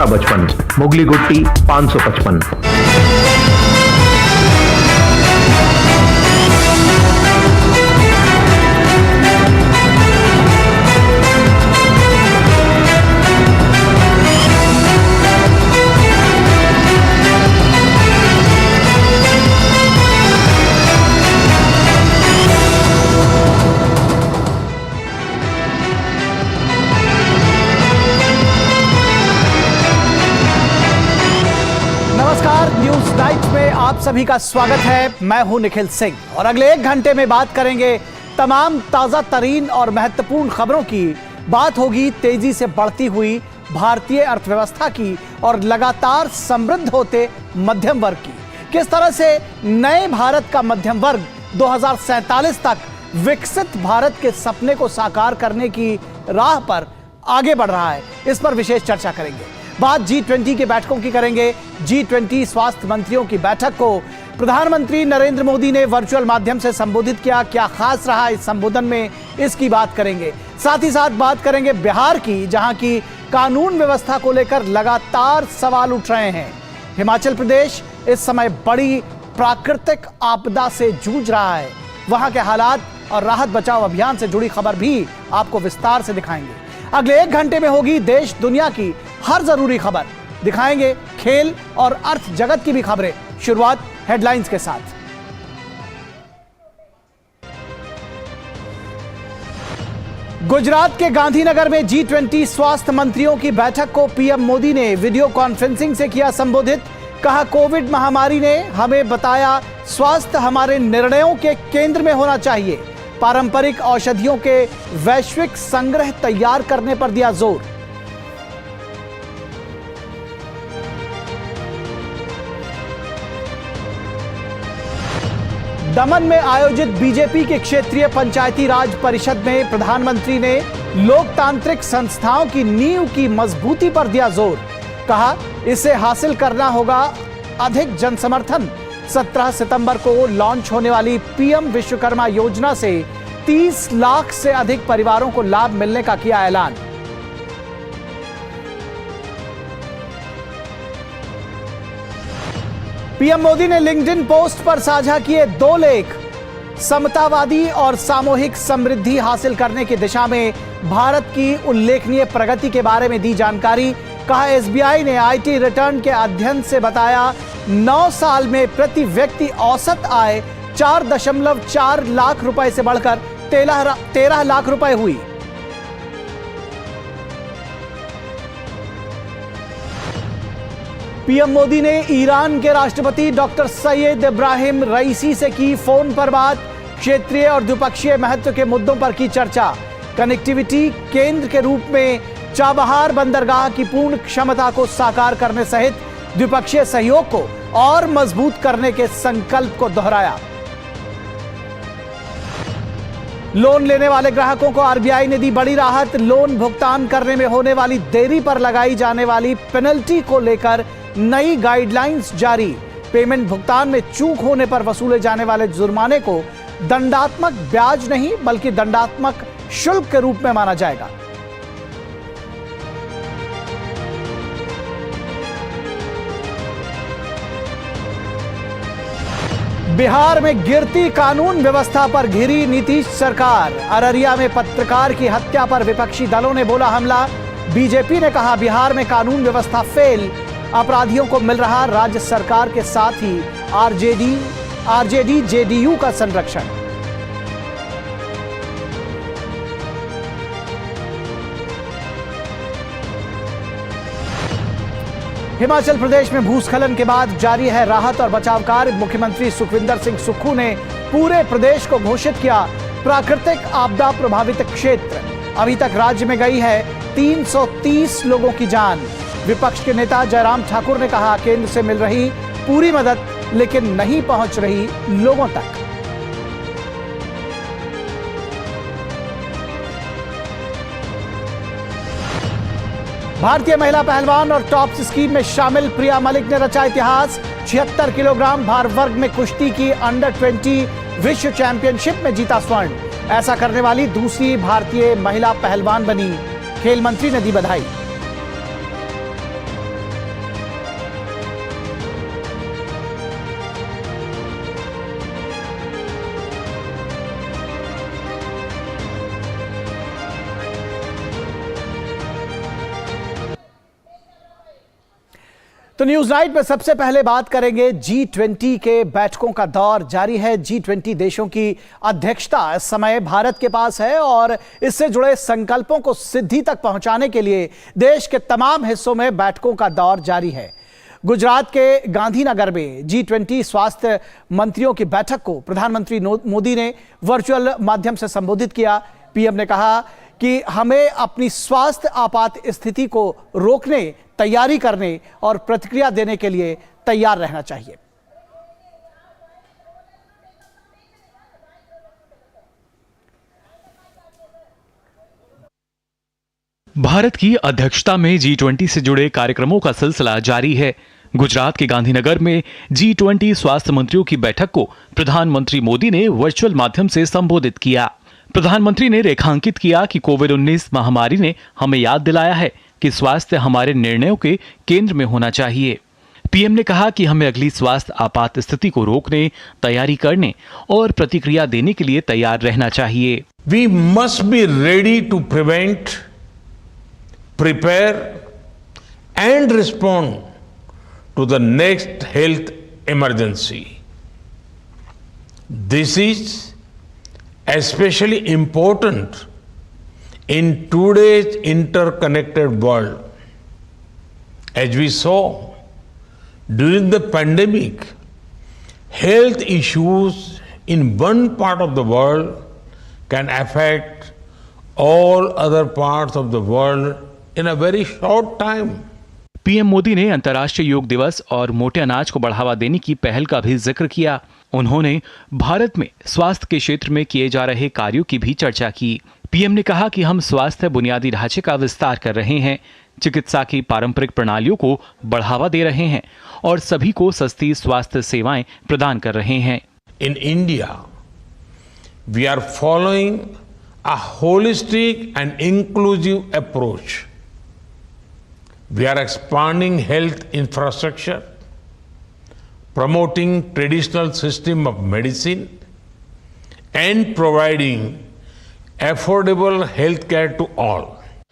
55, मुगली गुट्टी 555। News night में आप सभी का स्वागत है। मैं हूं निखिल सिंह और अगले 1 घंटे में बात करेंगे तमाम ताजा तरीन और महत्वपूर्ण खबरों की। बात होगी तेजी से बढ़ती हुई भारतीय अर्थव्यवस्था की और लगातार समृद्ध होते मध्यम वर्ग की। किस तरह से नए भारत का मध्यम वर्ग 2047 तक विकसित भारत के सपने को साकार करने की राह पर आगे बढ़ रहा है, इस पर विशेष चर्चा करेंगे। बात G20 की बैठकों की करेंगे। G20 स्वास्थ्य मंत्रियों की बैठक को प्रधानमंत्री नरेंद्र मोदी ने वर्चुअल माध्यम से संबोधित किया। क्या खास रहा इस संबोधन में, इसकी बात करेंगे। साथ ही साथ बात करेंगे बिहार की, जहां की कानून व्यवस्था को लेकर लगातार सवाल उठ रहे हैं। हिमाचल प्रदेश इस समय बड़ी प्राकृतिक आपदा से जूझ रहा है। वहां के हालात और राहत बचाव अभियान से जुड़ी खबर भी आपको विस्तार से दिखाएंगे। अगले 1 घंटे में होगी देश दुनिया की हर जरूरी खबर, दिखाएंगे खेल और अर्थ जगत की भी खबरें। शुरुआत हेडलाइंस के साथ। गुजरात के गांधीनगर में G20 स्वास्थ्य मंत्रियों की बैठक को पीएम मोदी ने वीडियो कॉन्फ्रेंसिंग से किया संबोधित। कहा, कोविड महामारी ने हमें बताया स्वास्थ्य हमारे निर्णयों के केंद्र में होना चाहिए। पारंपरिक औषधियों के वैश्विक संग्रह तैयार करने पर दिया जोर। दमन में आयोजित बीजेपी के क्षेत्रीय पंचायती राज परिषद में प्रधानमंत्री ने लोकतांत्रिक संस्थाओं की नींव की मजबूती पर दिया जोर। कहा, इसे हासिल करना होगा अधिक जनसमर्थन। 17 सितंबर को लॉन्च होने वाली पीएम विश्वकर्मा योजना से 30 लाख से अधिक परिवारों को लाभ मिलने का किया ऐलान। पीएम मोदी ने लिंक्डइन पोस्ट पर साझा किए 2 लेख। समतावादी और सामूहिक समृद्धि हासिल करने की दिशा में भारत की उल्लेखनीय प्रगति के बारे में दी जानकारी। कहा, एसबीआई ने आईटी रिटर्न के अध्ययन से बताया 9 साल में प्रति व्यक्ति औसत आय 4.4 लाख रुपए से बढ़कर 13 लाख रुपए हुई। पीएम मोदी ने ईरान के राष्ट्रपति डॉक्टर सैयद इब्राहिम रईसी से की फोन पर बात। क्षेत्रीय और द्विपक्षीय महत्व के मुद्दों पर की चर्चा। कनेक्टिविटी केंद्र के रूप में चाबहार बंदरगाह की पूर्ण क्षमता को साकार करने सहित द्विपक्षीय सहयोग को और मजबूत करने के संकल्प को दोहराया। लोन लेने वाले ग्राहकों को आरबीआई ने दी बड़ी राहत। लोन भुगतान करने में होने वाली देरी पर लगाई जाने वाली पेनल्टी को लेकर नई गाइडलाइंस जारी। पेमेंट भुगतान में चूक होने पर वसूले जाने वाले जुर्माने को दंडात्मक ब्याज नहीं बल्कि दंडात्मक शुल्क के रूप में माना जाएगा। बिहार में गिरती कानून व्यवस्था पर घिरी नीतीश सरकार। अररिया में पत्रकार की हत्या पर विपक्षी दलों ने बोला हमला। बीजेपी ने कहा, बिहार में कानून व्यवस्था फेल, अपराधियों को मिल रहा राज्य सरकार के साथ ही आरजेडी जेडीयू का संरक्षण। हिमाचल प्रदेश में भूस्खलन के बाद जारी है राहत और बचाव कार्य। मुख्यमंत्री सुखविंदर सिंह सुक्खू ने पूरे प्रदेश को घोषित किया प्राकृतिक आपदा प्रभावित क्षेत्र। अभी तक राज्य में गई है 330 लोगों की जान। विपक्ष के नेता जयराम ठाकुर ने कहा, केंद्र से मिल रही पूरी मदद लेकिन नहीं पहुंच रही लोगों तक। भारतीय महिला पहलवान और टॉप्स स्कीम में शामिल प्रिया मलिक ने रचा इतिहास। 76 किलोग्राम भार वर्ग में कुश्ती की अंडर 20 विश्व चैंपियनशिप में जीता स्वर्ण। ऐसा करने वाली दूसरी भारतीय महिला पहलवान बनी। खेल मंत्री ने दी बधाई। तो न्यूज नाइट में सबसे पहले बात करेंगे G20 के बैठकों का दौर जारी है। G20 देशों की अध्यक्षता इस समय भारत के पास है और इससे जुड़े संकल्पों को सिद्धि तक पहुंचाने के लिए देश के तमाम हिस्सों में बैठकों का दौर जारी है। गुजरात के गांधीनगर में G20 स्वास्थ्य मंत्रियों की बैठक को प्रधानमंत्री मोदी ने वर्चुअल माध्यम से संबोधित किया। पीएम ने कहा कि हमें अपनी स्वास्थ्य आपात स्थिति को रोकने, तैयारी करने और प्रतिक्रिया देने के लिए तैयार रहना चाहिए। भारत की अध्यक्षता में G20 से जुड़े कार्यक्रमों का सिलसिला जारी है। गुजरात के गांधीनगर में G20 स्वास्थ्य मंत्रियों की बैठक को प्रधानमंत्री मोदी ने वर्चुअल माध्यम से संबोधित किया। प्रधानमंत्री ने रेखांकित किया कि कोविड-19 महामारी ने हमें याद दिलाया है कि स्वास्थ्य हमारे निर्णयों के केंद्र में होना चाहिए। पीएम ने कहा कि हमें अगली स्वास्थ्य आपात स्थिति को रोकने, तैयारी करने और प्रतिक्रिया देने के लिए तैयार रहना चाहिए। We must be ready to prevent, prepare and respond to the next health emergency. This is especially important in today's interconnected world. As we saw during the pandemic, health issues in one part of the world can affect all other parts of the world in a very short time. PM Modi ने अंतर्राष्ट्रीय योग दिवस और मोटे अनाज को बढ़ावा देने की पहल का भी जिक्र किया। उन्होंने भारत में स्वास्थ्य के क्षेत्र में किए जा रहे कार्यों की भी चर्चा की। पीएम ने कहा कि हम स्वास्थ्य बुनियादी ढांचे का विस्तार कर रहे हैं, चिकित्सा की पारंपरिक प्रणालियों को बढ़ावा दे रहे हैं और सभी को सस्ती स्वास्थ्य सेवाएं प्रदान कर रहे हैं। In India, we are following a holistic and inclusive approach. We are expanding health infrastructure, promoting traditional system of medicine and providing affordable health care to all.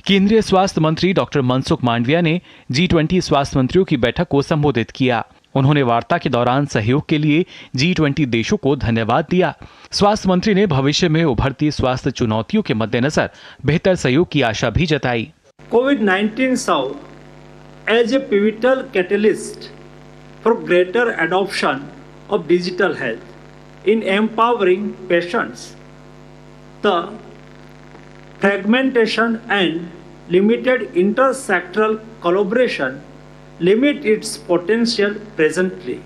केंद्रीय स्वास्थ्य मंत्री डॉक्टर मनसुख मांडविया ने G20 स्वास्थ्य मंत्रियों की बैठक को संबोधित किया। उन्होंने वार्ता के दौरान सहयोग के लिए G20 देशों को धन्यवाद दिया। स्वास्थ्य मंत्री ने भविष्य में उभरती स्वास्थ्य चुनौतियों के मद्देनजर बेहतर सहयोग की आशा भी जताई। COVID-19 served as a pivotal catalyst for greater adoption of digital health in empowering patients. The fragmentation and limited intersectoral collaboration limit its potential presently.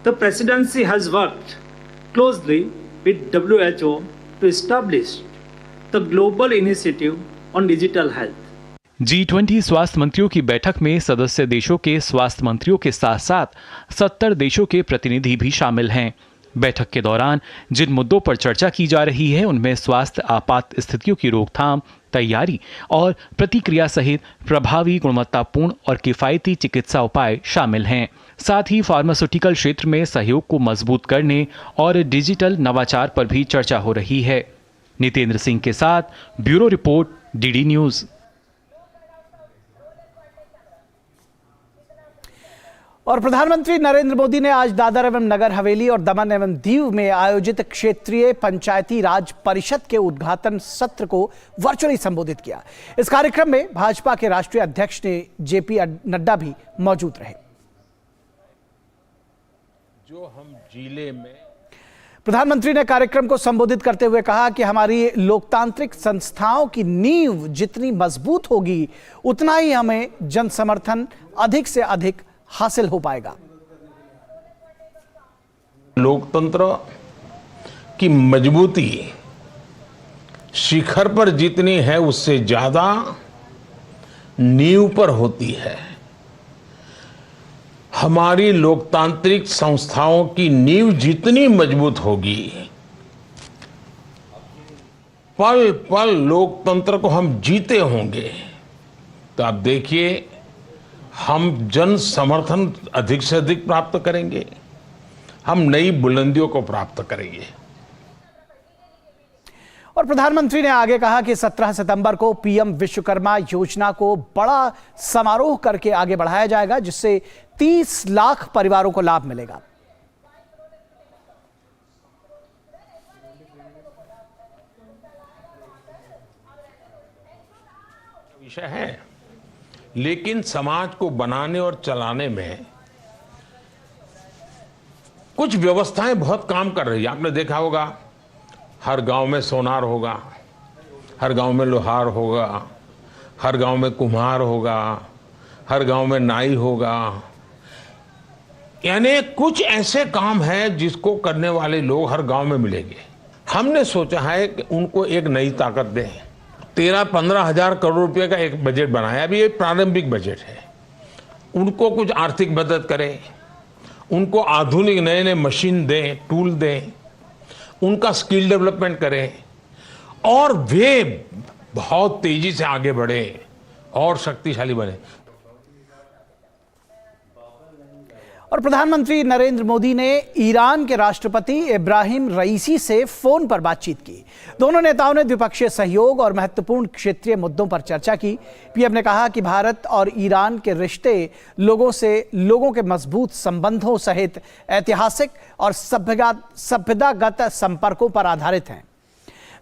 The presidency has worked closely with WHO to establish the global initiative on digital health. G20 स्वास्थ्य मंत्रियों की बैठक में सदस्य देशों के स्वास्थ्य मंत्रियों के साथ साथ 70 देशों के प्रतिनिधि भी शामिल हैं। बैठक के दौरान जिन मुद्दों पर चर्चा की जा रही है उनमें स्वास्थ्य आपात स्थितियों की रोकथाम, तैयारी और प्रतिक्रिया सहित प्रभावी, गुणवत्तापूर्ण और किफायती चिकित्सा उपाय शामिल हैं। साथ ही फार्मास्यूटिकल क्षेत्र में सहयोग को मजबूत करने और डिजिटल नवाचार पर भी चर्चा हो रही है। नितेंद्र सिंह के साथ ब्यूरो रिपोर्ट, डीडी न्यूज। और प्रधानमंत्री नरेंद्र मोदी ने आज दादर एवं नगर हवेली और दमन एवं दीव में आयोजित क्षेत्रीय पंचायती राज परिषद के उद्घाटन सत्र को वर्चुअली संबोधित किया। इस कार्यक्रम में भाजपा के राष्ट्रीय अध्यक्ष जेपी नड्डा भी मौजूद रहे। जो हम जिले में प्रधानमंत्री ने कार्यक्रम को संबोधित करते हुए कहा कि हमारी लोकतांत्रिक संस्थाओं की नींव जितनी मजबूत होगी उतना ही हमें जन समर्थन अधिक से अधिक हासिल हो पाएगा। लोकतंत्र की मजबूती शिखर पर जितनी है उससे ज्यादा नींव पर होती है। हमारी लोकतांत्रिक संस्थाओं की नींव जितनी मजबूत होगी, पल पल लोकतंत्र को हम जीते होंगे। तो आप देखिए, हम जन समर्थन अधिक से अधिक प्राप्त करेंगे, हम नई बुलंदियों को प्राप्त करेंगे। और प्रधानमंत्री ने आगे कहा कि 17 सितंबर को पीएम विश्वकर्मा योजना को बड़ा समारोह करके आगे बढ़ाया जाएगा, जिससे 30 लाख परिवारों को लाभ मिलेगा। विषय है, लेकिन समाज को बनाने और चलाने में कुछ व्यवस्थाएं बहुत काम कर रही है। आपने देखा होगा, हर गांव में सोनार होगा, हर गांव में लोहार होगा, हर गांव में कुम्हार होगा, हर गांव में नाई होगा। यानी कुछ ऐसे काम हैं जिसको करने वाले लोग हर गांव में मिलेंगे। हमने सोचा है कि उनको एक नई ताकत दें। 13-15 हजार करोड़ रुपए का एक बजट बनाया, अभी ये प्रारंभिक बजट है। उनको कुछ आर्थिक मदद करें, उनको आधुनिक नए नए मशीन दें, टूल दें, उनका स्किल डेवलपमेंट करें और वे बहुत तेजी से आगे बढ़े और शक्तिशाली बने। और प्रधानमंत्री नरेंद्र मोदी ने ईरान के राष्ट्रपति इब्राहिम रईसी से फोन पर बातचीत की। दोनों नेताओं ने द्विपक्षीय सहयोग और महत्वपूर्ण क्षेत्रीय मुद्दों पर चर्चा की। पीएम ने कहा कि भारत और ईरान के रिश्ते लोगों के मजबूत संबंधों सहित ऐतिहासिक और सभ्यतागत संपर्कों पर आधारित हैं।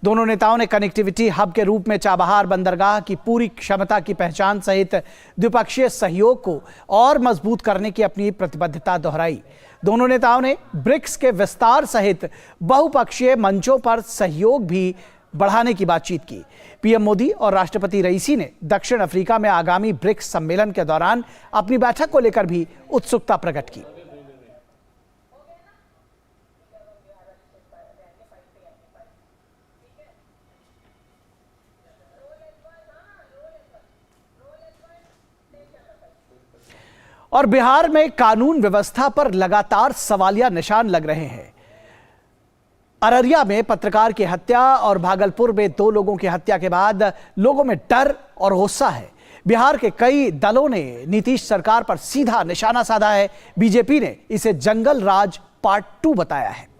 दोनों नेताओं ने कनेक्टिविटी हब के रूप में चाबहार बंदरगाह की पूरी क्षमता की पहचान सहित द्विपक्षीय सहयोग को और मजबूत करने की अपनी प्रतिबद्धता दोहराई। दोनों नेताओं ने ब्रिक्स के विस्तार सहित बहुपक्षीय मंचों पर सहयोग भी बढ़ाने की बातचीत की। पीएम मोदी और राष्ट्रपति रईसी ने दक्षिण अफ्रीका में आगामी ब्रिक्स सम्मेलन के दौरान अपनी बैठक को लेकर भी उत्सुकता प्रकट की। और बिहार में कानून व्यवस्था पर लगातार सवालिया निशान लग रहे हैं। अररिया में पत्रकार की हत्या और भागलपुर में 2 लोगों की हत्या के बाद लोगों में डर और गुस्सा है। बिहार के कई दलों ने नीतीश सरकार पर सीधा निशाना साधा है। बीजेपी ने इसे जंगल राज पार्ट 2 बताया है।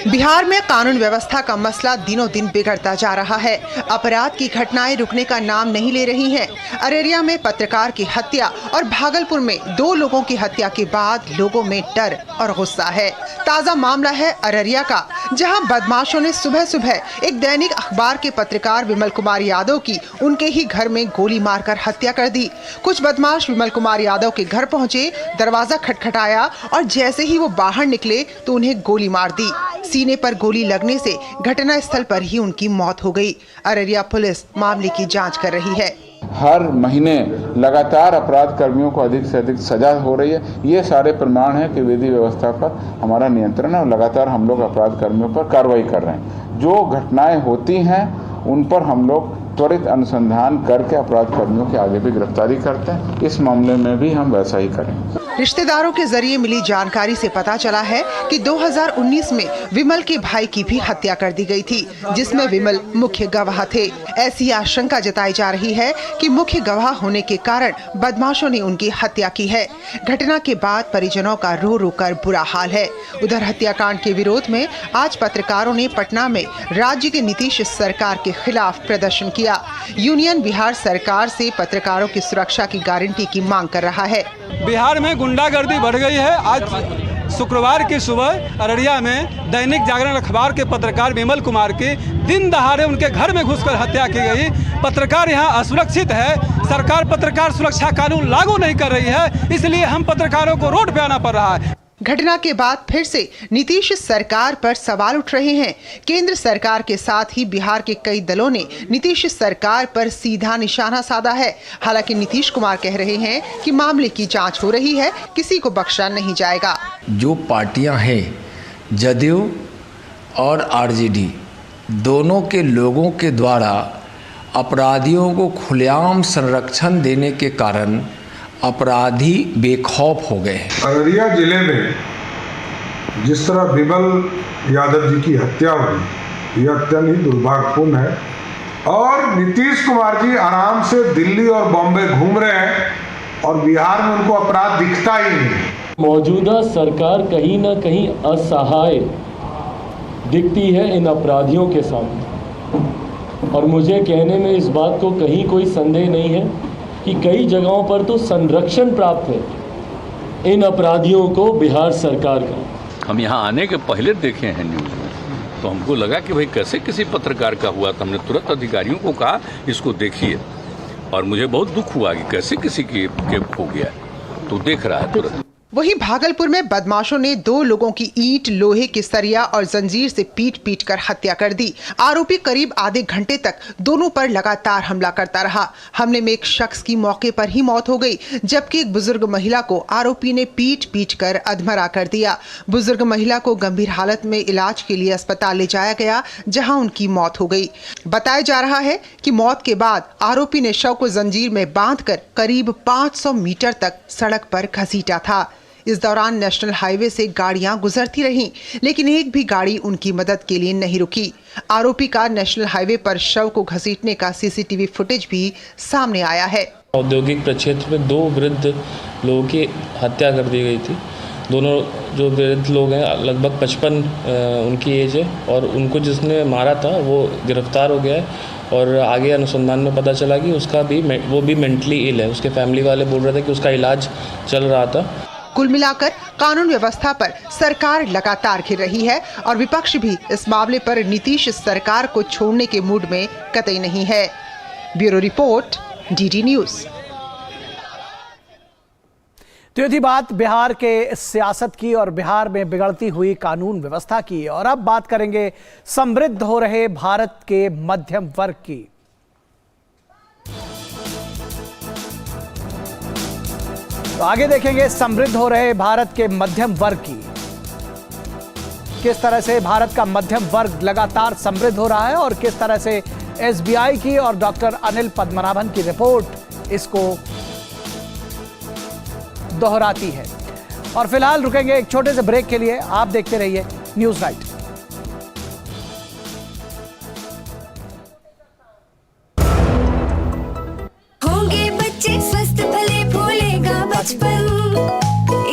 बिहार में कानून व्यवस्था का मसला दिनों दिन बिगड़ता जा रहा है। अपराध की घटनाएं रुकने का नाम नहीं ले रही हैं। अररिया में पत्रकार की हत्या और भागलपुर में 2 लोगों की हत्या के बाद लोगों में डर और गुस्सा है। ताजा मामला है अररिया का, जहां बदमाशों ने सुबह सुबह एक दैनिक अखबार के पत्रकार विमल कुमार यादव की उनके ही घर में गोली मारकर हत्या कर दी। कुछ बदमाश विमल कुमार यादव के घर पहुंचे, दरवाजा खटखटाया और जैसे ही वो बाहर निकले तो उन्हें गोली मार दी। सीने पर गोली लगने से घटना स्थल पर ही उनकी मौत हो गई। अररिया पुलिस मामले की जांच कर रही है। हर महीने लगातार अपराध कर्मियों को अधिक से अधिक सजा हो रही है। ये सारे प्रमाण हैं कि विधि व्यवस्था पर हमारा नियंत्रण है और लगातार हम लोग अपराध कर्मियों पर कार्रवाई कर रहे हैं। जो घटनाएं होती हैं उन पर हम लोग त्वरित अनुसंधान करके अपराध कर्मियों के आगे भी गिरफ्तारी करते हैं। इस मामले में भी हम वैसा ही करेंगे। रिश्तेदारों के जरिए मिली जानकारी से पता चला है कि 2019 में विमल के भाई की भी हत्या कर दी गई थी, जिसमें विमल मुख्य गवाह थे। ऐसी आशंका जताई जा रही है कि मुख्य गवाह होने के कारण बदमाशों ने उनकी हत्या की है। घटना के बाद परिजनों का रो रो कर बुरा हाल है। उधर हत्याकांड के विरोध में आज पत्रकारों ने पटना में राज्य के नीतीश सरकार के खिलाफ प्रदर्शन किया। यूनियन बिहार सरकार से पत्रकारों की सुरक्षा की गारंटी की मांग कर रहा है। बिहार में गुंडागर्दी बढ़ गई है। आज शुक्रवार की सुबह अररिया में दैनिक जागरण अखबार के पत्रकार विमल कुमार की दिन दहाड़े उनके घर में घुसकर हत्या की गई। पत्रकार यहां असुरक्षित है। सरकार पत्रकार सुरक्षा कानून लागू नहीं कर रही है, इसलिए हम पत्रकारों को रोड पे आना पड़ रहा है। घटना के बाद फिर से नीतीश सरकार पर सवाल उठ रहे हैं। केंद्र सरकार के साथ ही बिहार के कई दलों ने नीतीश सरकार पर सीधा निशाना साधा है। हालांकि नीतीश कुमार कह रहे हैं कि मामले की जांच हो रही है, किसी को बख्शा नहीं जाएगा। जो पार्टियां हैं, जदयू और आरजेडी, दोनों के लोगों के द्वारा अपराधियों को खुलेआम संरक्षण देने के कारण अपराधी बेखौफ हो गए। अररिया जिले में जिस तरह विमल यादव जी की हत्या हुई, यह अत्यंत ही दुर्भाग्यपूर्ण है और नीतीश कुमार जी आराम से दिल्ली और बॉम्बे घूम रहे हैं और बिहार में उनको अपराध दिखता ही नहीं। मौजूदा सरकार कहीं ना कहीं असहाय दिखती है इन अपराधियों के सामने। और मुझे कहने में इस बात को कहीं कोई संदेह नहीं है कि कई जगहों पर तो संरक्षण प्राप्त है इन अपराधियों को बिहार सरकार का। हम यहाँ आने के पहले देखे हैं न्यूज़ में, तो हमको लगा कि भाई कैसे किसी पत्रकार का हुआ, तो हमने तुरंत अधिकारियों को कहा इसको देखिए, और मुझे बहुत दुख हुआ कि कैसे किसी की हो गया, तो देख रहा है तुरंत। वहीं भागलपुर में बदमाशों ने 2 लोगों की ईंट, लोहे की सरिया और जंजीर से पीट कर हत्या कर दी। आरोपी करीब आधे घंटे तक दोनों पर लगातार हमला करता रहा। हमले में एक शख्स की मौके पर ही मौत हो गई, जबकि एक बुजुर्ग महिला को आरोपी ने पीट कर अधमरा कर दिया। बुजुर्ग महिला को गंभीर हालत में इलाज के लिए अस्पताल ले जाया गया, जहां उनकी मौत हो गई। बताया जा रहा है कि मौत के बाद आरोपी ने शव को जंजीर में बांधकर करीब 500 मीटर तक सड़क पर घसीटा था। इस दौरान नेशनल हाईवे से गाड़ियां गुजरती रहीं, लेकिन एक भी गाड़ी उनकी मदद के लिए नहीं रुकी। आरोपी का नेशनल हाईवे पर शव को घसीटने का सीसीटीवी फुटेज भी सामने आया है। औद्योगिक प्रक्षेत्र में 2 वृद्ध लोगों की हत्या कर दी गई थी। दोनों जो वृद्ध लोग हैं लगभग 55 उनकी एज है, और उनको जिसने मारा था वो गिरफ्तार हो गया है। और आगे अनुसंधान में पता चला कि वो भी मेंटली इल है। उसके फैमिली वाले बोल रहे थे कि उसका इलाज चल रहा था। कुल मिलाकर कानून व्यवस्था पर सरकार लगातार घिर रही है और विपक्ष भी इस मामले पर नीतीश सरकार को छोड़ने के मूड में कतई नहीं है। Bureau report, DD news. तो ये थी बात बिहार के सियासत की और बिहार में बिगड़ती हुई कानून व्यवस्था की। और अब बात करेंगे समृद्ध हो रहे भारत के मध्यम वर्ग की। तो आगे देखेंगे समृद्ध हो रहे भारत के मध्यम वर्ग की, किस तरह से भारत का मध्यम वर्ग लगातार समृद्ध हो रहा है और किस तरह से एसबीआई की और डॉक्टर अनिल पद्मनाभन की रिपोर्ट इसको दोहराती है। और फिलहाल रुकेंगे एक छोटे से ब्रेक के लिए। आप देखते रहिए न्यूज़ राइट। होंगे बच्चे स्वस्थ भले भूलेगा बचपन,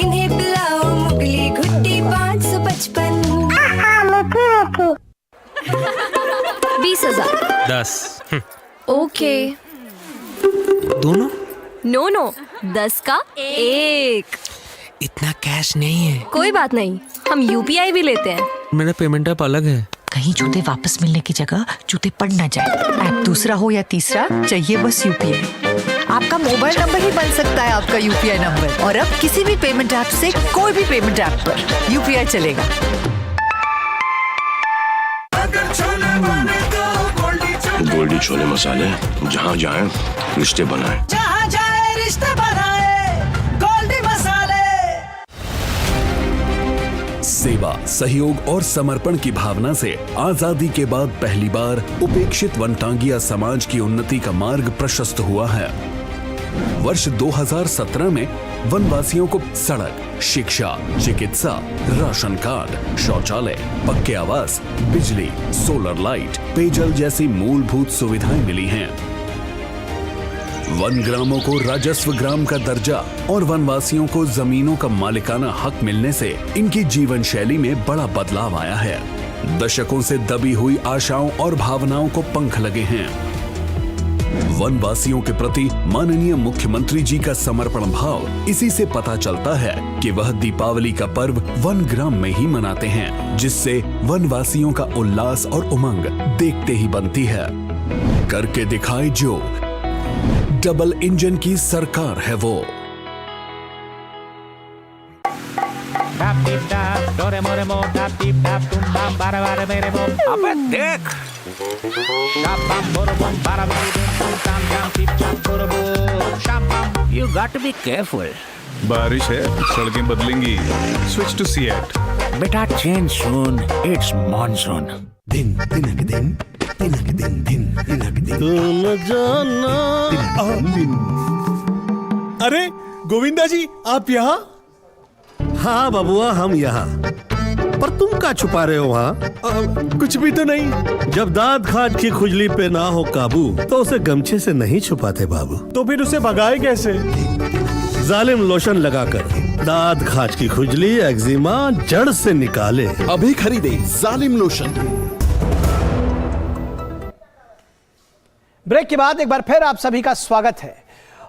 इन्हें पिलाओ मुगली घुट्टी 555। 20,000। 10। ओके। दोनों? नो 10 का 1। इतना कैश नहीं है। कोई बात नहीं, हम यूपीआई भी लेते हैं। मेरा पेमेंट ऐप अलग है। कहीं जूते वापस मिलने की जगह जूते पड़ ना जाए। ऐप दूसरा हो या तीसरा, चाहिए बस यूपीआई। आपका मोबाइल नंबर ही बन सकता है आपका यूपीआई नंबर। और अब किसी भी पेमेंट ऐप से कोई भी पेमेंट ऐप पर यूपीआई चलेगा। गोल्डी छोले मसाले, जहाँ जाए रिश्ते बनाए, जहाँ जाए रिश्ते बनाए, गोल्डी मसाले। सेवा, सहयोग और समर्पण की भावना से आजादी के बाद पहली बार उपेक्षित वनटांगिया समाज की उन्नति का मार्ग प्रशस्त हुआ है। वर्ष 2017 में वनवासियों को सड़क, शिक्षा, चिकित्सा, राशन कार्ड, शौचालय, पक्के आवास, बिजली, सोलर लाइट, पेयजल जैसी मूलभूत सुविधाएं मिली हैं। वन ग्रामों को राजस्व ग्राम का दर्जा और वनवासियों को जमीनों का मालिकाना हक मिलने से इनकी जीवन शैली में बड़ा बदलाव आया है। दशकों से दबी हुई आशाओं और भावनाओं को पंख लगे हैं। वनवासियों के प्रति माननीय मुख्यमंत्री जी का समर्पण भाव इसी से पता चलता है कि वह दीपावली का पर्व वन ग्राम में ही मनाते हैं, जिससे वनवासियों का उल्लास और उमंग देखते ही बनती है। करके दिखाए जो, डबल इंजन की सरकार है वो। अबे देख, You got to be careful. बारिश है, सड़कें बदलेंगी। Switch to Seat. बेटा change soon. It's monsoon. दिन दिनक दिन दिनक दिन दिन दिनक दिन तुम जाना दिन। अरे गोविंदा जी, आप यहाँ? हाँ बबुआ, हम यहाँ। पर तुम क्या छुपा रहे हो वहाँ? कुछ भी तो नहीं। जब दांत खाज की खुजली पे ना हो काबू तो उसे गमछे से नहीं छुपाते बाबू। तो फिर उसे भगाए कैसे? जालिम लोशन लगाकर दांत खाज की खुजली एक्जिमा जड़ से निकाले। अभी खरीदे जालिम लोशन। ब्रेक के बाद एक बार फिर आप सभी का स्वागत है।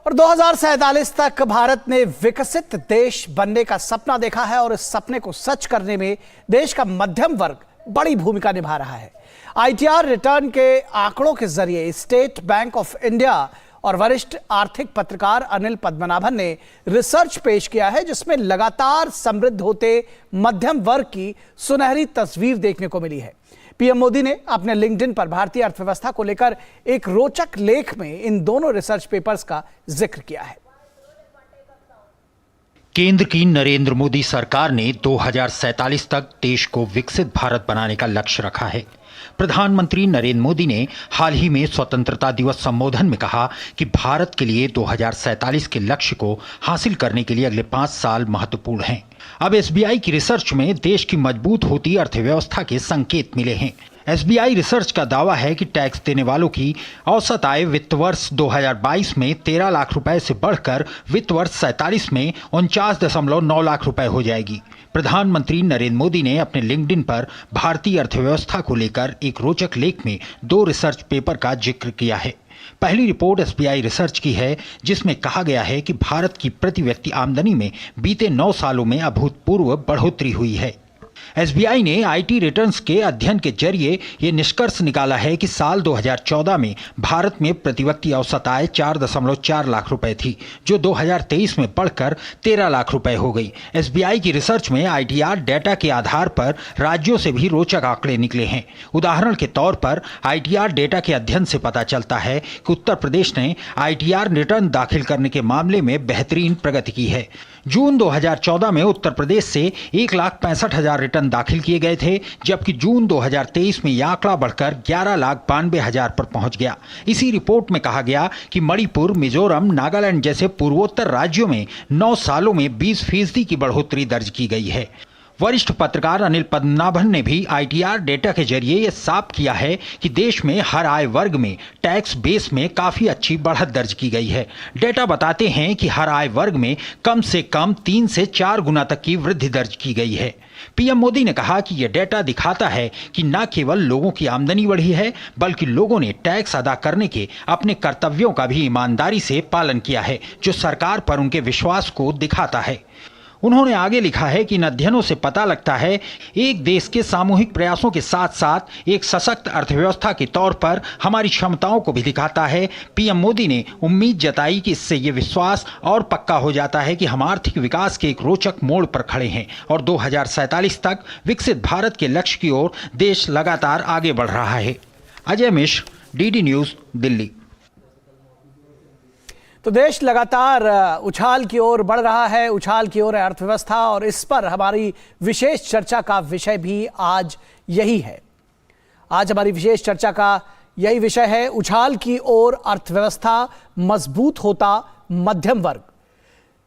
और 2047 तक भारत ने विकसित देश बनने का सपना देखा है और इस सपने को सच करने में देश का मध्यम वर्ग बड़ी भूमिका निभा रहा है। आईटीआर रिटर्न के आंकड़ों के जरिए स्टेट बैंक ऑफ इंडिया और वरिष्ठ आर्थिक पत्रकार अनिल पद्मनाभन ने रिसर्च पेश किया है, जिसमें लगातार समृद्ध होते मध्यम वर्ग की सुनहरी तस्वीर देखने को मिली है। पीएम मोदी ने अपने लिंक्डइन पर भारतीय अर्थव्यवस्था को लेकर एक रोचक लेख में इन दोनों रिसर्च पेपर्स का जिक्र किया है। केंद्र की नरेंद्र मोदी सरकार ने 2047 तक देश को विकसित भारत बनाने का लक्ष्य रखा है। प्रधानमंत्री नरेंद्र मोदी ने हाल ही में स्वतंत्रता दिवस संबोधन में कहा कि भारत के लिए 2047 के लक्ष्य को हासिल करने के लिए अगले 5 साल महत्वपूर्ण हैं। अब एसबीआई की रिसर्च में देश की मजबूत होती अर्थव्यवस्था के संकेत मिले हैं। एसबीआई रिसर्च का दावा है कि टैक्स देने वालों की औसत आय वित्त वर्ष 2022 में 13 लाख रुपए से बढ़कर वित्त वर्ष 47 में 49.9 लाख रुपए हो जाएगी। प्रधानमंत्री नरेंद्र मोदी ने अपने लिंक्डइन पर भारतीय अर्थव्यवस्था को लेकर एक रोचक लेख में 2 रिसर्च पेपर का जिक्र किया है। पहली रिपोर्ट एसबीआई रिसर्च की है, जिसमें कहा गया है कि भारत की प्रति व्यक्ति आमदनी में बीते 9 सालों में अभूतपूर्व बढ़ोतरी हुई है। एसबीआई ने आईटी रिटर्न्स के अध्ययन के जरिए ये निष्कर्ष निकाला है कि साल 2014 में भारत में प्रति व्यक्ति औसत आय 4.4 लाख रुपए थी, जो 2023 में बढ़कर 13 लाख रुपए हो गई। एसबीआई की रिसर्च में आईटीआर डेटा के आधार पर राज्यों से भी रोचक आंकड़े निकले हैं। उदाहरण के तौर पर आईटीआर डेटा के अध्ययन से पता चलता है कि उत्तर प्रदेश ने आईटीआर रिटर्न दाखिल करने के मामले में बेहतरीन प्रगति की है। जून 2014 में उत्तर प्रदेश से 1,65,000 रिटर्न दाखिल किए गए थे, जबकि जून 2023 में यह आंकड़ा बढ़कर 11,92,000 पर पहुंच गया। इसी रिपोर्ट में कहा गया कि मणिपुर, मिजोरम, नागालैंड जैसे पूर्वोत्तर राज्यों में 9 सालों में 20% की बढ़ोतरी दर्ज की गई है। वरिष्ठ पत्रकार अनिल पद्मनाभन ने भी आईटीआर डेटा के जरिए यह साफ किया है कि देश में हर आय वर्ग में टैक्स बेस में काफी अच्छी बढ़त दर्ज की गई है। डेटा बताते हैं कि हर आय वर्ग में कम से कम 3 से 4 गुना तक की वृद्धि दर्ज की गई है। पीएम मोदी ने कहा कि यह डेटा दिखाता है कि न केवल लोगों की आमदनी बढ़ी है, बल्कि लोगों ने टैक्स अदा करने के अपने कर्तव्यों का भी ईमानदारी से पालन किया है, जो सरकार पर उनके विश्वास को दिखाता है। उन्होंने आगे लिखा है कि इन अध्ययनों से पता लगता है एक देश के सामूहिक प्रयासों के साथ साथ एक सशक्त अर्थव्यवस्था के तौर पर हमारी क्षमताओं को भी दिखाता है। पीएम मोदी ने उम्मीद जताई कि इससे ये विश्वास और पक्का हो जाता है कि हम आर्थिक विकास के एक रोचक मोड़ पर खड़े हैं और 2047 तक विकसित भारत के लक्ष्य की ओर देश लगातार आगे बढ़ रहा है। Ajay Mishra, DD news, Delhi. तो देश लगातार उछाल की ओर बढ़ रहा है, उछाल की ओर है अर्थव्यवस्था, और इस पर हमारी विशेष चर्चा का विषय भी आज यही है। आज हमारी विशेष चर्चा का यही विषय है, उछाल की ओर अर्थव्यवस्था, मजबूत होता मध्यम वर्ग।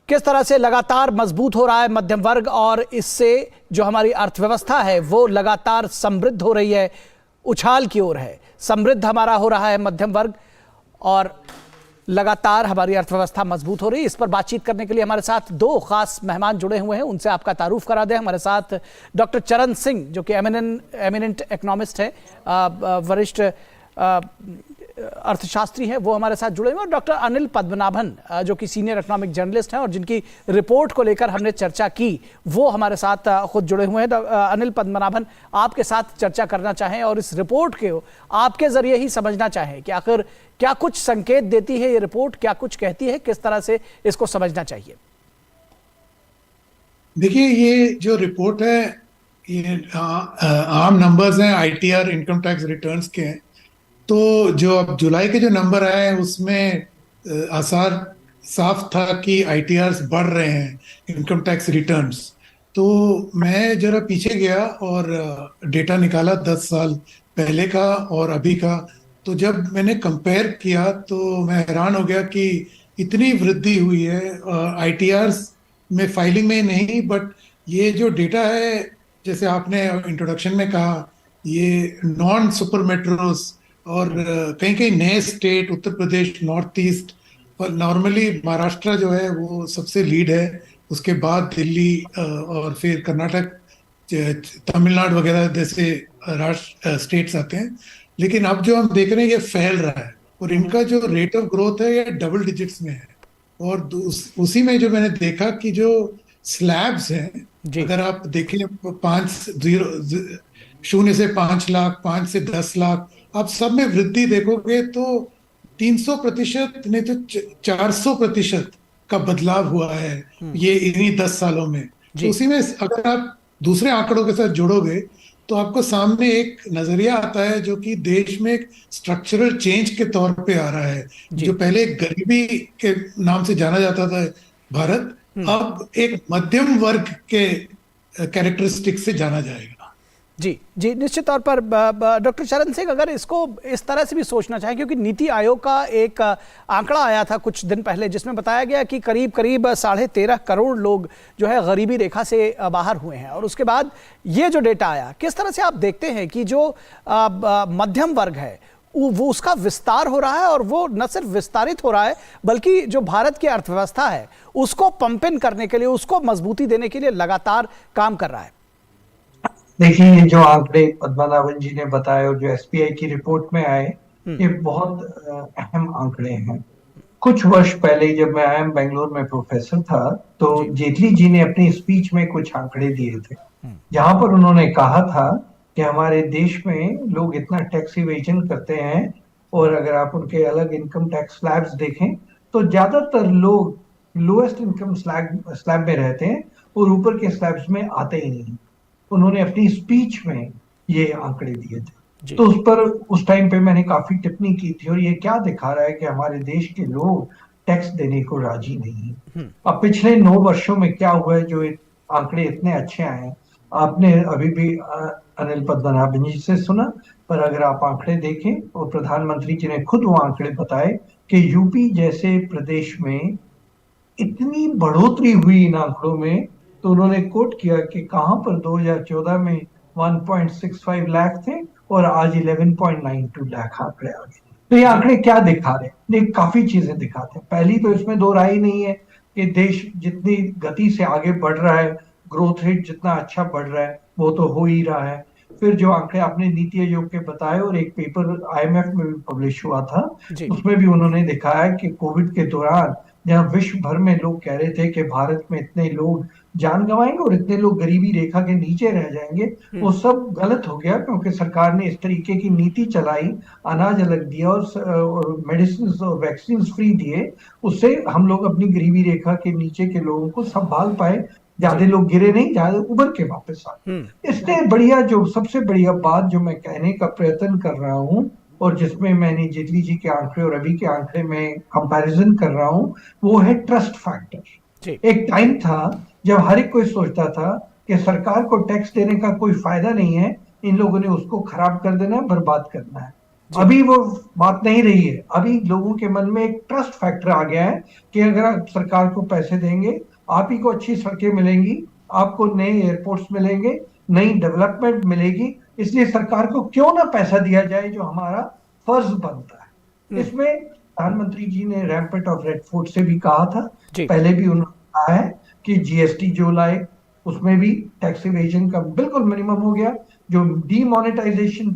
किस तरह से लगातार मजबूत हो रहा है मध्यम वर्ग और इससे जो हमारी अर्थव्यवस्था है वो लगातार समृद्ध हो रही है, उछाल की ओर है, समृद्ध हमारा हो रहा है मध्यम वर्ग और लगातार हमारी अर्थव्यवस्था मजबूत हो रही है। इस पर बातचीत करने के लिए हमारे साथ 2 खास मेहमान जुड़े हुए हैं, उनसे आपका तारुफ करा दें। हमारे साथ डॉक्टर चरण सिंह, जो कि एमिनेंट इकोनॉमिस्ट है, वरिष्ठ अर्थशास्त्री हैं, वो हमारे साथ जुड़े हुए हैं। और डॉक्टर अनिल पद्मनाभन, जो कि सीनियर इकोनॉमिक जर्नलिस्ट हैं और जिनकी रिपोर्ट को लेकर हमने चर्चा की, वो हमारे साथ खुद जुड़े हुए हैं। अनिल पद्मनाभन, आपके साथ चर्चा करना चाहें और इस रिपोर्ट के आपके जरिए ही समझना चाहें कि आखिर क्या कुछ संकेत देती है ये रिपोर्ट, क्या कुछ कहती है, किस तरह से इसको समझना चाहिए। देखिए, ये जो रिपोर्ट है ये आम नंबर्स हैं, आईटीआर इनकम टैक्स रिटर्न्स के हैं। तो जो अब जुलाई के जो नंबर आए हैं उसमें आसार साफ था कि आईटीआर्स बढ़ रहे हैं, इनकम टैक्स रिटर्न्स। तो मैं जरा पीछे गया और डेटा निकाला 10 साल पहले का और अभी का। तो जब मैंने कंपेयर किया तो मैं हैरान हो गया कि इतनी वृद्धि हुई है आईटीआर्स में, फाइलिंग में नहीं, बट ये जो डेटा है, जैसे आपने इंट्रोडक्शन में कहा, ये नॉन सुपर मेट्रोस और कहीं कहीं नए state, Uttar Pradesh, north east, normally Maharashtra जो है वो सबसे लीड है, उसके बाद दिल्ली और फिर कर्नाटक, तमिलनाडु वगैरह जैसे राष्ट्र स्टेट्स आते हैं। लेकिन अब जो हम देख रहे हैं ये फैल रहा है और इनका जो रेट ऑफ ग्रोथ है ये डबल डिजिट्स में है। और उसी में जो मैंने देखा कि जो स्लैब्स हैं, अगर आप देखें 0 से 5 लाख, 5 से 10 लाख, आप सब में वृद्धि देखोगे तो 300% नहीं तो 400% का बदलाव हुआ है ये इन्हीं 10 सालों में। तो उसी में अगर आप दूसरे आंकड़ों के साथ जोड़ोगे तो आपको सामने एक नजरिया आता है जो कि देश में एक स्ट्रक्चरल चेंज के तौर पे आ रहा है। जो पहले गरीबी के नाम से जाना जाता था भारत, अब एक मध्यम वर्ग के कैरेक्टरिस्टिक से जाना जाएगा। जी जी, निश्चित तौर पर डॉक्टर चरण सिंह, अगर इसको इस तरह से भी सोचना चाहें, क्योंकि नीति आयोग का एक आंकड़ा आया था कुछ दिन पहले जिसमें बताया गया कि करीब 13.5 करोड़ लोग जो है गरीबी रेखा से बाहर हुए हैं, और उसके बाद ये जो डेटा आया, किस तरह से आप देखते हैं कि जो मध्यम वर्ग है वो उसका विस्तार हो रहा है, और वो न सिर्फ विस्तारित हो रहा है बल्कि जो भारत की अर्थव्यवस्था है उसको पंप इन करने के लिए, उसको मजबूती देने के लिए लगातार काम कर रहा है? देखिए, ये जो आंकड़े पद्मनाभन जी ने बताए और जो एसबीआई की रिपोर्ट में आए, ये बहुत अहम आंकड़े हैं। कुछ वर्ष पहले जब मैं IIM बेंगलोर में प्रोफेसर था तो जेटली जी ने अपनी स्पीच में कुछ आंकड़े दिए थे, जहां पर उन्होंने कहा था कि हमारे देश में लोग इतना टैक्स इवेजन करते हैं, और अगर आप उनके अलग इनकम टैक्स स्लैब्स देखें तो ज्यादातर लोग लोएस्ट इनकम स्लैब में रहते हैं और ऊपर के स्लैब्स में आते ही नहीं। उन्होंने अपनी स्पीच में ये आंकड़े दिए थे, तो उस पर उस टाइम पे मैंने काफी टिप्पणी की थी, और ये क्या दिखा रहा है कि हमारे देश के लोग टैक्स देने को राजी नहीं है। अब पिछले 9 वर्षों में क्या हुआ है जो आंकड़े इतने अच्छे आए? आपने अभी भी अनिल पद्मनाभन जी से सुना, पर अगर आप आंकड़े देखें, और प्रधानमंत्री जी ने खुद वो आंकड़े बताए कि यूपी जैसे प्रदेश में इतनी बढ़ोतरी हुई इन आंकड़ों में, तो उन्होंने कोट किया कि कहां पर 2014 में 1.65 लाख थे और आज 11.92 लाख आंकड़े आ गए। तो ये आंकड़े क्या दिखा रहे हैं? ये काफी चीजें दिखाते हैं। पहली तो इसमें दो राय नहीं है कि देश जितनी गति से आगे बढ़ रहा है, ग्रोथ रेट जितना अच्छा बढ़ रहा है, वो तो हो ही रहा है। फिर जो आंकड़े आपने नीति आयोग के बताए, और एक पेपर IMF में भी पब्लिश हुआ था, उसमें भी उन्होंने दिखाया कि कोविड के दौरान जहां विश्व भर में लोग कह रहे थे कि भारत में इतने लोग जान गंवाएंगे और इतने लोग गरीबी रेखा के नीचे रह जाएंगे, वो सब गलत हो गया, क्योंकि सरकार ने इस तरीके की नीति चलाई, अनाज अलग दिया और मेडिसिन और वैक्सीन फ्री दिए, उससे हम लोग अपनी गरीबी रेखा के नीचे के लोगों को संभाल पाए, ज्यादा लोग गिरे नहीं, ज्यादा उभर के वापस आए। इससे बढ़िया, जो सबसे बढ़िया बात जो मैं कहने का प्रयत्न कर रहा हूँ, और जिसमें मैंने जेटली जी के आंकड़े और अभी के आंकड़े में कंपैरिजन कर रहा हूँ, वो है ट्रस्ट फैक्टर। एक टाइम था जब हर एक कोई सोचता था कि सरकार को टैक्स देने का कोई फायदा नहीं है, इन लोगों ने उसको खराब कर देना है, बर्बाद करना है। अभी वो बात नहीं रही है। अभी लोगों के मन में एक ट्रस्ट फैक्टर आ गया है कि अगर आप सरकार को पैसे देंगे, आप ही को अच्छी सड़कें मिलेंगी, आपको नए एयरपोर्ट्स मिलेंगे, नई डेवलपमेंट मिलेगी, इसलिए सरकार को क्यों ना पैसा दिया जाए, जो हमारा फर्ज बनता है। इसमें प्रधानमंत्री जी ने रैम्पेट ऑफ रेड फूड से भी कहा था, पहले भी उन्होंने कहा है कि GST जो लाए उसमें भी टैक्स इवेजन का बिल्कुल मिनिमम हो गया। जो डीमोनेटाइजेशन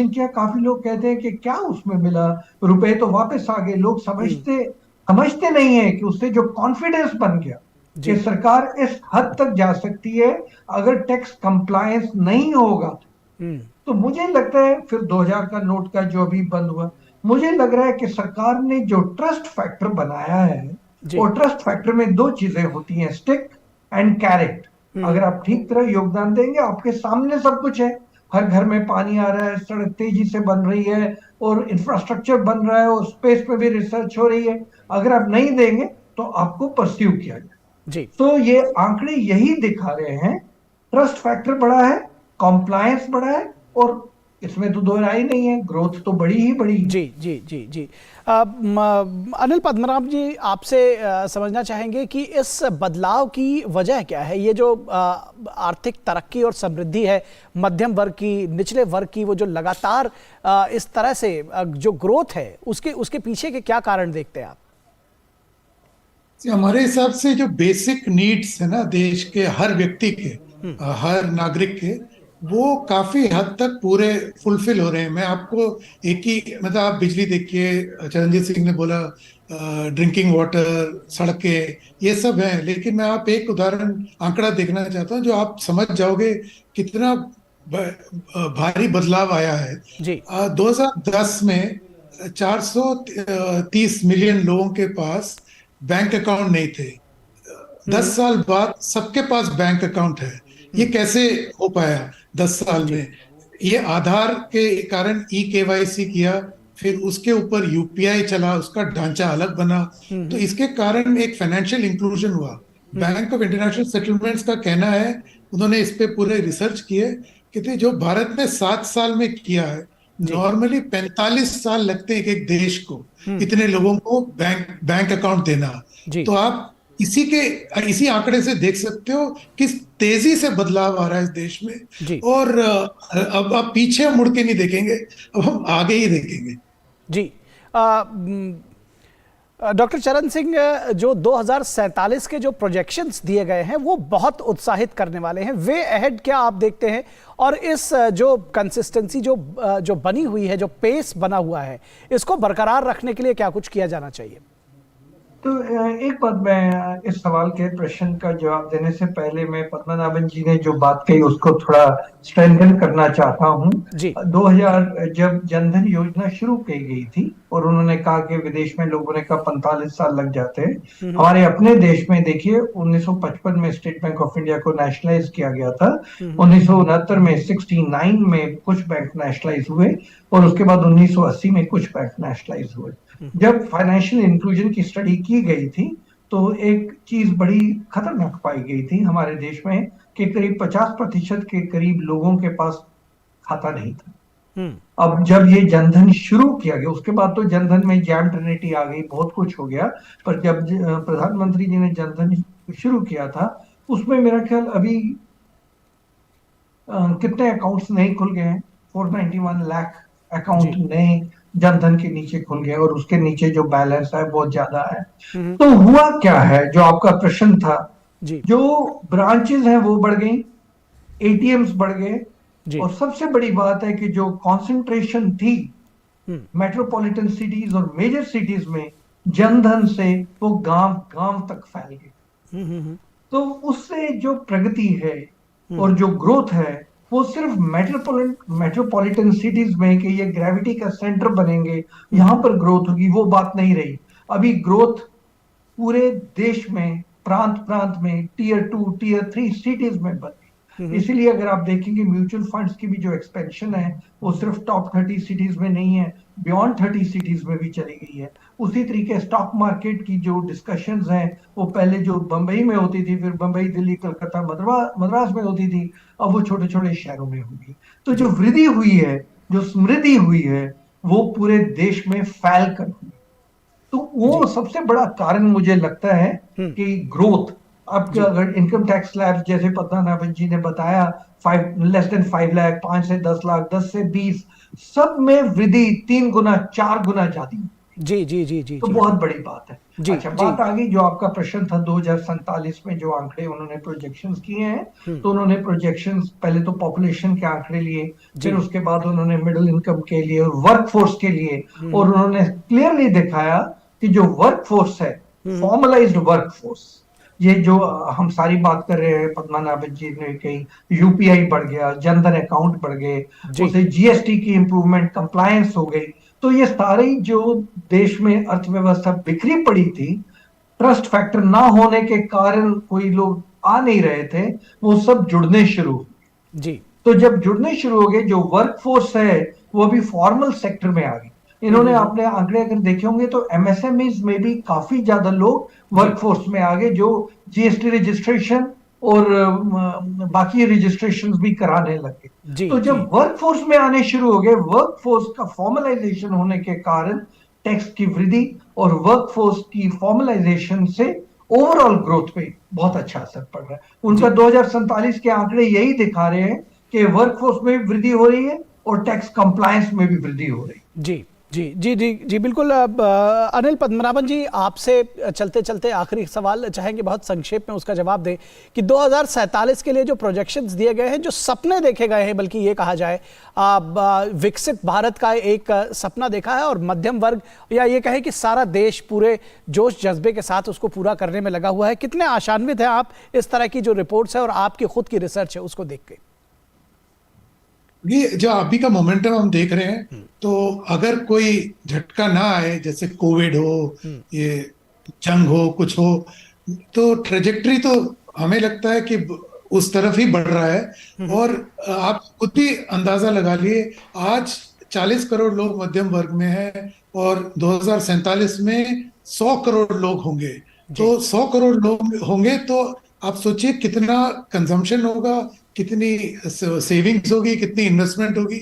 किया, काफी लोग कहते हैं कि क्या उसमें मिला, रुपए तो वापस आ गए। लोग समझते नहीं है कि उससे जो कॉन्फिडेंस बन गया कि सरकार इस हद तक जा सकती है अगर टैक्स कंप्लायंस नहीं होगा। तो मुझे लगता है फिर 2000 का नोट का जो अभी बंद हुआ, मुझे लग रहा है कि सरकार ने जो ट्रस्ट फैक्टर बनाया है, और ट्रस्ट फैक्टर में 2 चीजें होती हैं, स्टिक एंड कैरेट। अगर आप ठीक तरह योगदान देंगे, आपके सामने सब कुछ है, हर घर में पानी आ रहा है, सड़क तेजी से बन रही है, और इंफ्रास्ट्रक्चर बन रहा है, और स्पेस में भी रिसर्च हो रही है। अगर आप नहीं देंगे तो आपको परस्यू किया जाए। तो ये आंकड़े यही दिखा रहे हैं, ट्रस्ट फैक्टर बढ़ा है, कॉम्प्लायंस बढ़ा है, और इसमें तो दो राय नहीं है, ग्रोथ तो बड़ी ही बड़ी है। जी जी जी जी। अनिल पद्मनाभ जी, आपसे समझना चाहेंगे कि इस बदलाव की वजह क्या है? ये जो आर्थिक तरक्की और समृद्धि है मध्यम वर्ग की, निचले वर्ग की, वो जो लगातार इस तरह से जो ग्रोथ है, उसके पीछे के क्या कारण देखते हैं आप? हमारे हिसाब से जो बेसिक नीड्स है ना देश के हर व्यक्ति के, हर नागरिक के, वो काफी हद तक पूरे फुलफिल हो रहे हैं। मैं आपको एक ही, मतलब आप बिजली देखिए, चरणजीत सिंह ने बोला ड्रिंकिंग वाटर, सड़कें, ये सब है, लेकिन मैं आप एक उदाहरण आंकड़ा देखना चाहता हूँ जो आप समझ जाओगे कितना भारी बदलाव आया है। जी 2010 में 430 मिलियन लोगों के पास बैंक अकाउंट नहीं थे। 10 साल बाद सबके पास बैंक अकाउंट है। ये कैसे हो पाया 10 साल में? ये आधार के कारण KYC किया, फिर उसके ऊपर UPI चला, उसका ढांचा अलग बना, तो इसके कारण एक फाइनेंशियल इंक्लूजन हुआ। बैंक ऑफ इंटरनेशनल सेटलमेंट्स का कहना है, उन्होंने इस पे पूरे रिसर्च किए, कहते जो भारत ने 7 साल में किया है, नॉर्मली 45 साल लगते हैं एक देश को इतने लोगों को बैंक अकाउंट देना। तो आप इसी आंकड़े से देख सकते हो किस तेजी से बदलाव आ रहा है इस देश में। और अब आप पीछे मुड़ के नहीं देखेंगे, अब हम आगे ही देखेंगे। जी डॉक्टर चरण सिंह, जो 2047 के जो प्रोजेक्शंस दिए गए हैं वो बहुत उत्साहित करने वाले हैं। वे अहेड क्या आप देखते हैं? और इस जो कंसिस्टेंसी जो बनी हुई है, जो पेस बना हुआ है, इसको बरकरार रखने के लिए क्या कुछ किया जाना चाहिए? तो एक बात, मैं इस सवाल के प्रश्न का जवाब देने से पहले मैं पद्मनाभन जी ने जो बात कही उसको थोड़ा स्ट्रेंथन करना चाहता हूँ। 2000 जब जनधन योजना शुरू की गई थी और उन्होंने कहा कि विदेश में लोगों ने कहा 45 साल लग जाते हैं, हमारे अपने देश में देखिए 1955 में स्टेट बैंक ऑफ इंडिया को नेशनलाइज किया गया था, 1969 में 69 में कुछ बैंक नेशनलाइज हुए और उसके बाद 1980 में कुछ बैंक नेशनलाइज हुए। जब फाइनेंशियल इंक्लूजन की स्टडी की गई थी तो एक चीज बड़ी खतरनाक पाई गई थी हमारे देश में कि करीब 50% के करीब लोगों के पास खाता नहीं था। अब जब ये जनधन शुरू किया गया उसके बाद तो जनधन में जैम ट्रिनिटी आ गई, बहुत कुछ हो गया, पर जब प्रधानमंत्री जी ने जनधन शुरू किया था उसमें मेरा ख्याल अभी कितने अकाउंट्स नहीं खुल गए हैं, 491 लाख अकाउंट नए जनधन के नीचे खुल गए और उसके नीचे जो बैलेंस है बहुत ज्यादा है। तो हुआ क्या है, जो आपका प्रश्न था, जो ब्रांचेस हैं वो बढ़ गई, ATMs बढ़ गए, और सबसे बड़ी बात है कि जो कंसंट्रेशन थी मेट्रोपॉलिटन सिटीज और मेजर सिटीज में जनधन से वो गांव गांव तक फैल गई। तो उससे जो प्रगति है और जो ग्रोथ है वो सिर्फ मेट्रोपॉलिटन सिटीज में कि ये ग्रेविटी का सेंटर बनेंगे, यहाँ पर ग्रोथ होगी, वो बात नहीं रही। अभी ग्रोथ पूरे देश में प्रांत प्रांत में टियर 2 टियर 3 सिटीज में बन गई। इसीलिए अगर आप देखेंगे म्यूचुअल फंड्स की भी जो एक्सपेंशन है वो सिर्फ टॉप 30 सिटीज में नहीं है, बियॉन्ड 30 सिटीज में भी चली गई है। उसी तरीके स्टॉक मार्केट की जो डिस्कशंस हैं वो पहले जो बंबई में होती थी, फिर बंबई, दिल्ली, कलकत्ता, मद्रास में होती थी, अब वो छोटे छोटे शहरों में होगी। तो जो वृद्धि हुई है, जो समृद्धि हुई है, वो पूरे देश में फैल कर हुई। तो वो सबसे बड़ा कारण मुझे लगता है कि ग्रोथ। अब अगर इनकम टैक्स स्लैब्स जैसे पद्मनाभन जी ने बताया, 5 <5 लाख, 5 से 10 लाख, 10 से 20, सब में वृद्धि 3 गुना 4 गुना ज्यादा। जी तो बहुत बड़ी बात है। अच्छा, बात आ गई जो आपका प्रश्न था 2047 में जो आंकड़े उन्होंने प्रोजेक्शंस किए हैं, तो उन्होंने प्रोजेक्शंस पहले तो पॉपुलेशन के आंकड़े लिए, फिर उसके बाद उन्होंने मिडिल इनकम के लिए और वर्क फोर्स के लिए, और उन्होंने क्लियरली दिखाया कि जो वर्क फोर्स है, फॉर्मलाइज्ड वर्क फोर्स, ये जो हम सारी बात कर रहे हैं, पद्मनाभन जी ने कही, UPI बढ़ गया, जनधन अकाउंट बढ़ गए, उसे GST की इंप्रूवमेंट, कंप्लायंस हो गई, तो ये सारी जो देश में अर्थव्यवस्था बिखरी पड़ी थी, ट्रस्ट फैक्टर ना होने के कारण कोई लोग आ नहीं रहे थे, वो सब जुड़ने शुरू हुए। तो जब जुड़ने शुरू हो गए, जो वर्क फोर्स है वो भी फॉर्मल सेक्टर में आ गई। इन्होंने अपने आंकड़े अगर देखे होंगे तो MSMEs में भी काफी ज्यादा लोग वर्क फोर्स में आ गए, जो GST रजिस्ट्रेशन और बाकी रजिस्ट्रेशंस भी कराने लगे। तो जब वर्कफोर्स में आने शुरू हो गए, वर्कफोर्स का फॉर्मलाइजेशन होने के कारण टैक्स की वृद्धि और वर्कफोर्स की फॉर्मलाइजेशन से ओवरऑल ग्रोथ पे बहुत अच्छा असर पड़ रहा है। उनका 2047 के आंकड़े यही दिखा रहे हैं कि वर्कफोर्स में वृद्धि हो रही है और टैक्स कंप्लायंस में भी वृद्धि हो रही है। जी जी जी जी जी बिल्कुल। अनिल पद्मनाभन जी, आपसे चलते चलते आखिरी सवाल चाहेंगे, बहुत संक्षेप में उसका जवाब दें कि 2047 के लिए जो प्रोजेक्शंस दिए गए हैं, जो सपने देखे गए हैं, बल्कि ये कहा जाए विकसित भारत का एक सपना देखा है और मध्यम वर्ग, या ये कहे कि सारा देश पूरे जोश जज्बे के साथ उसको पूरा करने में लगा हुआ है। कितने आशान्वित हैं आप इस तरह की जो रिपोर्ट्स है और आपकी खुद की रिसर्च है उसको देख के? ये जो अभी का मोमेंटम हम देख रहे हैं, तो अगर कोई झटका ना आए, जैसे कोविड हो, ये जंग हो, कुछ हो, तो ट्रेजेक्टरी तो हमें लगता है कि उस तरफ ही बढ़ रहा है। और आप खुद भी अंदाजा लगा लिए, आज 40 करोड़ लोग मध्यम वर्ग में हैं और 2047 में 100 करोड़ लोग होंगे। तो 100 करोड़ लोग होंगे तो आप सोचिए कितना कंजम्पशन होगा, कितनी सेविंग्स होगी, कितनी इन्वेस्टमेंट होगी।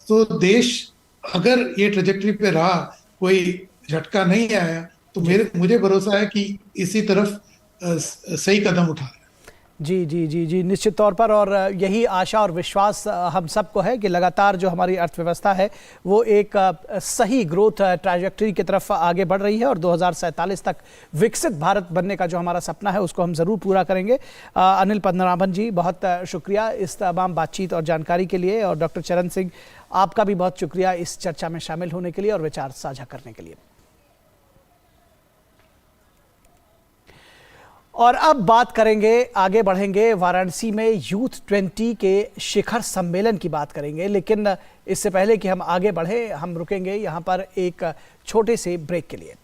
तो देश अगर ये ट्रेजेक्टरी पे रहा, कोई झटका नहीं आया, तो मुझे भरोसा है कि इसी तरफ सही कदम उठा रहे हैं। जी जी जी जी निश्चित तौर पर, और यही आशा और विश्वास हम सबको है कि लगातार जो हमारी अर्थव्यवस्था है वो एक सही ग्रोथ ट्रैजेक्टरी की तरफ आगे बढ़ रही है और 2047 तक विकसित भारत बनने का जो हमारा सपना है उसको हम ज़रूर पूरा करेंगे। अनिल पद्मनाभन जी, बहुत शुक्रिया इस तमाम बातचीत और जानकारी के लिए, और डॉक्टर चरण सिंह, आपका भी बहुत शुक्रिया इस चर्चा में शामिल होने के लिए और विचार साझा करने के लिए। और अब बात करेंगे, आगे बढ़ेंगे, वाराणसी में यूथ 20 के शिखर सम्मेलन की बात करेंगे। लेकिन इससे पहले कि हम आगे बढ़े, हम रुकेंगे यहाँ पर एक छोटे से ब्रेक के लिए।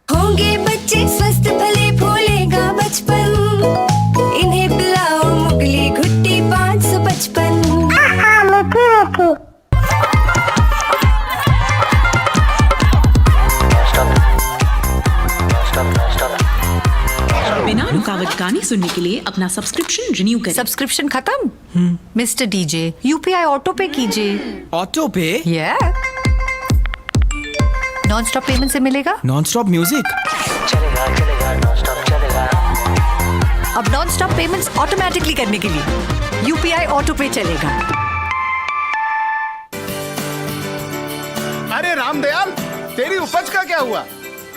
होंगे बच्चे स्वस्थ भले फूलेगा बचपन, इन्हें पिलाओ मुगली घुट्टी 555। बिना रुकावट गाने सुनने के लिए अपना सब्सक्रिप्शन रिन्यू करें। सब्सक्रिप्शन खत्म? मिस्टर डीजे, यूपीआई ऑटो पे कीजिए। ऑटो पे? नॉन स्टॉप पेमेंट से मिलेगा नॉन स्टॉप म्यूजिक। चलेगा नॉन स्टॉप चलेगा। अब नॉन स्टॉप पेमेंट्स ऑटोमेटिकली करने के लिए यूपीआई ऑटो पे चलेगा। अरे रामदयाल, तेरी उपज का क्या हुआ?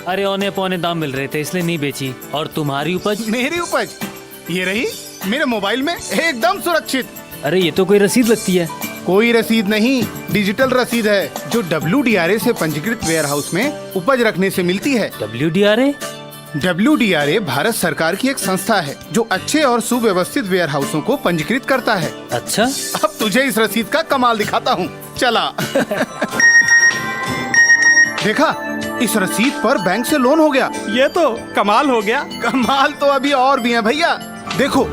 अरे औने पौने दाम मिल रहे थे इसलिए नहीं बेची। और तुम्हारी उपज? मेरी उपज ये रही मेरे मोबाइल में एकदम सुरक्षित। अरे ये तो कोई रसीद लगती है। कोई रसीद नहीं, डिजिटल रसीद है जो WDRA से पंजीकृत वेयरहाउस में उपज रखने से मिलती है। WDRA? WDRA भारत सरकार की एक संस्था है जो अच्छे और सुव्यवस्थित वेयरहाउसों को पंजीकृत करता है। अच्छा, अब तुझे इस रसीद का कमाल दिखाता हूँ, चला। देखा, इस रसीद पर बैंक से लोन हो गया। ये तो कमाल हो गया। कमाल तो अभी और भी है भैया। देखो,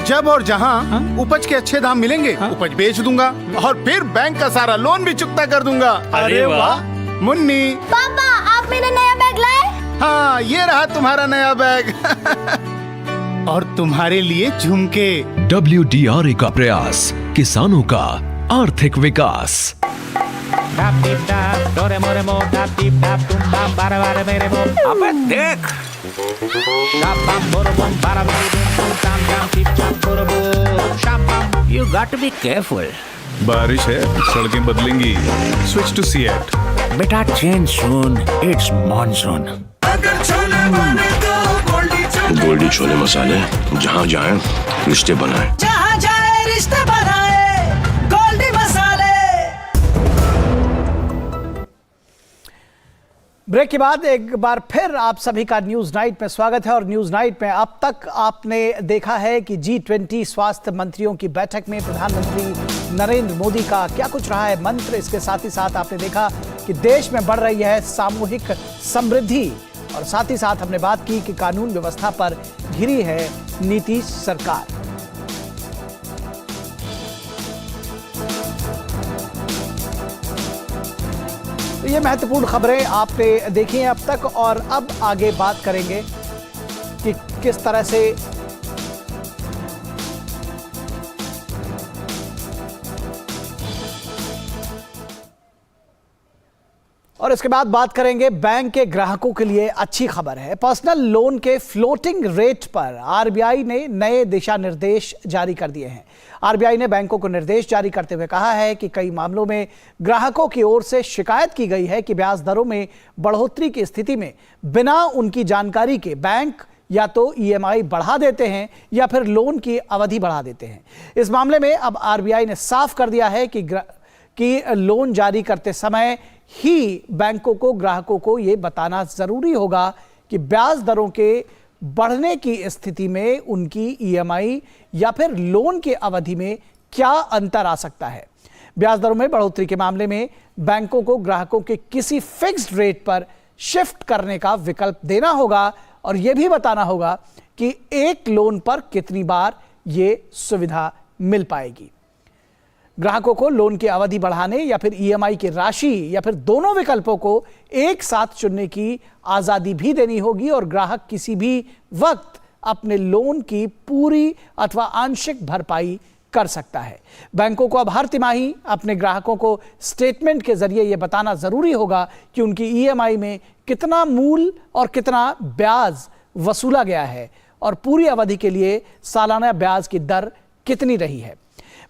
जब और जहाँ उपज के अच्छे दाम मिलेंगे, उपज बेच दूंगा और फिर बैंक का सारा लोन भी चुकता कर दूंगा। अरे वाह। मुन्नी, पापा, आप मेरा नया बैग लाए? हाँ, ये रहा तुम्हारा नया बैग। और तुम्हारे लिए झुमके। WDRA का प्रयास, किसानों का आर्थिक विकास। अबे देख, You got to be careful. बारिश है, सड़कें बदलेंगी। Switch to Seat. बेटा change soon. It's monsoon. Goldy छोले मसाले, जहाँ जाए रिश्ते बनाए। जहाँ जाए रिश्ते बनाए, गोल्डी मसाले। ब्रेक के बाद एक बार फिर आप सभी का न्यूज नाइट में स्वागत है। और न्यूज नाइट में अब तक आपने देखा है कि G20 स्वास्थ्य मंत्रियों की बैठक में प्रधानमंत्री नरेंद्र मोदी का क्या कुछ रहा है मंत्र। इसके साथ ही साथ आपने देखा कि देश में बढ़ रही है सामूहिक समृद्धि, और साथ ही साथ हमने बात की कि कानून व्यवस्था पर घिरी है नीतीश सरकार। तो ये महत्वपूर्ण खबरें आपने देखी हैं अब तक, और अब आगे बात करेंगे कि किस तरह से और इसके बाद बात करेंगे बैंक के ग्राहकों के लिए अच्छी खबर है। पर्सनल लोन के फ्लोटिंग रेट पर आरबीआई ने नए दिशा निर्देश जारी कर दिए हैं। आरबीआई ने बैंकों को निर्देश जारी करते हुए कहा है कि कई मामलों में ग्राहकों की ओर से शिकायत की गई है कि ब्याज दरों में बढ़ोतरी की स्थिति में बिना उनकी जानकारी के बैंक या तो ईएमआई बढ़ा देते हैं या फिर लोन की अवधि बढ़ा देते हैं। इस मामले में अब आरबीआई ने साफ कर दिया है कि लोन जारी करते समय ही बैंकों को ग्राहकों को यह बताना जरूरी होगा कि ब्याज दरों के बढ़ने की स्थिति में उनकी ईएमआई या फिर लोन की अवधि में क्या अंतर आ सकता है। ब्याज दरों में बढ़ोतरी के मामले में बैंकों को ग्राहकों के किसी फिक्स्ड रेट पर शिफ्ट करने का विकल्प देना होगा, और यह भी बताना होगा कि एक लोन पर कितनी बार यह सुविधा मिल पाएगी। ग्राहकों को लोन की अवधि बढ़ाने या फिर ईएमआई की राशि या फिर दोनों विकल्पों को एक साथ चुनने की आजादी भी देनी होगी, और ग्राहक किसी भी वक्त अपने लोन की पूरी अथवा आंशिक भरपाई कर सकता है। बैंकों को अब हर तिमाही अपने ग्राहकों को स्टेटमेंट के जरिए यह बताना जरूरी होगा कि उनकी ईएमआई में कितना मूल और कितना ब्याज वसूला गया है, और पूरी अवधि के लिए सालाना ब्याज की दर कितनी रही है।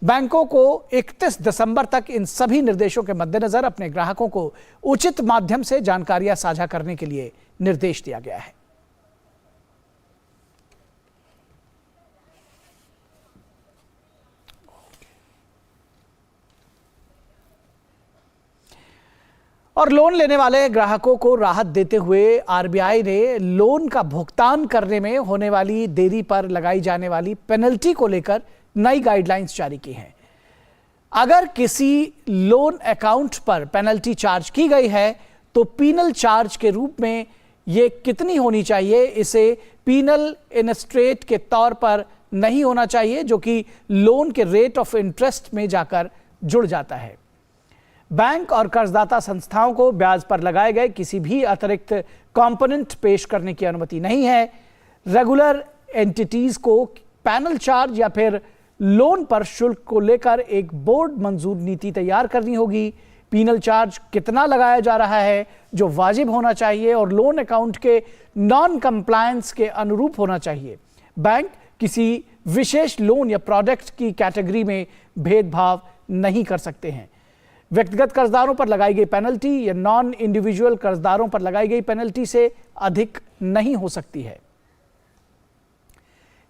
बैंकों को 31 दिसंबर तक इन सभी निर्देशों के मद्देनजर अपने ग्राहकों को उचित माध्यम से जानकारियां साझा करने के लिए निर्देश दिया गया है। और लोन लेने वाले ग्राहकों को राहत देते हुए आरबीआई ने लोन का भुगतान करने में होने वाली देरी पर लगाई जाने वाली पेनल्टी को लेकर नई गाइडलाइंस जारी की हैं। अगर किसी लोन अकाउंट पर पेनल्टी चार्ज की गई है तो पीनल चार्ज के रूप में यह कितनी होनी चाहिए, इसे पीनल इंटरेस्ट के तौर पर नहीं होना चाहिए, जो कि लोन के रेट ऑफ इंटरेस्ट में जाकर जुड़ जाता है। बैंक और कर्जदाता संस्थाओं को ब्याज पर लगाए गए किसी भी अतिरिक्त कंपोनेंट पेश करने की अनुमति नहीं है। रेगुलर एंटिटीज को पैनल चार्ज या फिर लोन पर शुल्क को लेकर एक बोर्ड मंजूर नीति तैयार करनी होगी। पीनल चार्ज कितना लगाया जा रहा है जो वाजिब होना चाहिए और लोन अकाउंट के नॉन कंप्लायंस के अनुरूप होना चाहिए। बैंक किसी विशेष लोन या प्रोडक्ट की कैटेगरी में भेदभाव नहीं कर सकते हैं। व्यक्तिगत कर्जदारों पर लगाई गई पेनल्टी या नॉन इंडिविजुअल कर्जदारों पर लगाई गई पेनल्टी से अधिक नहीं हो सकती है।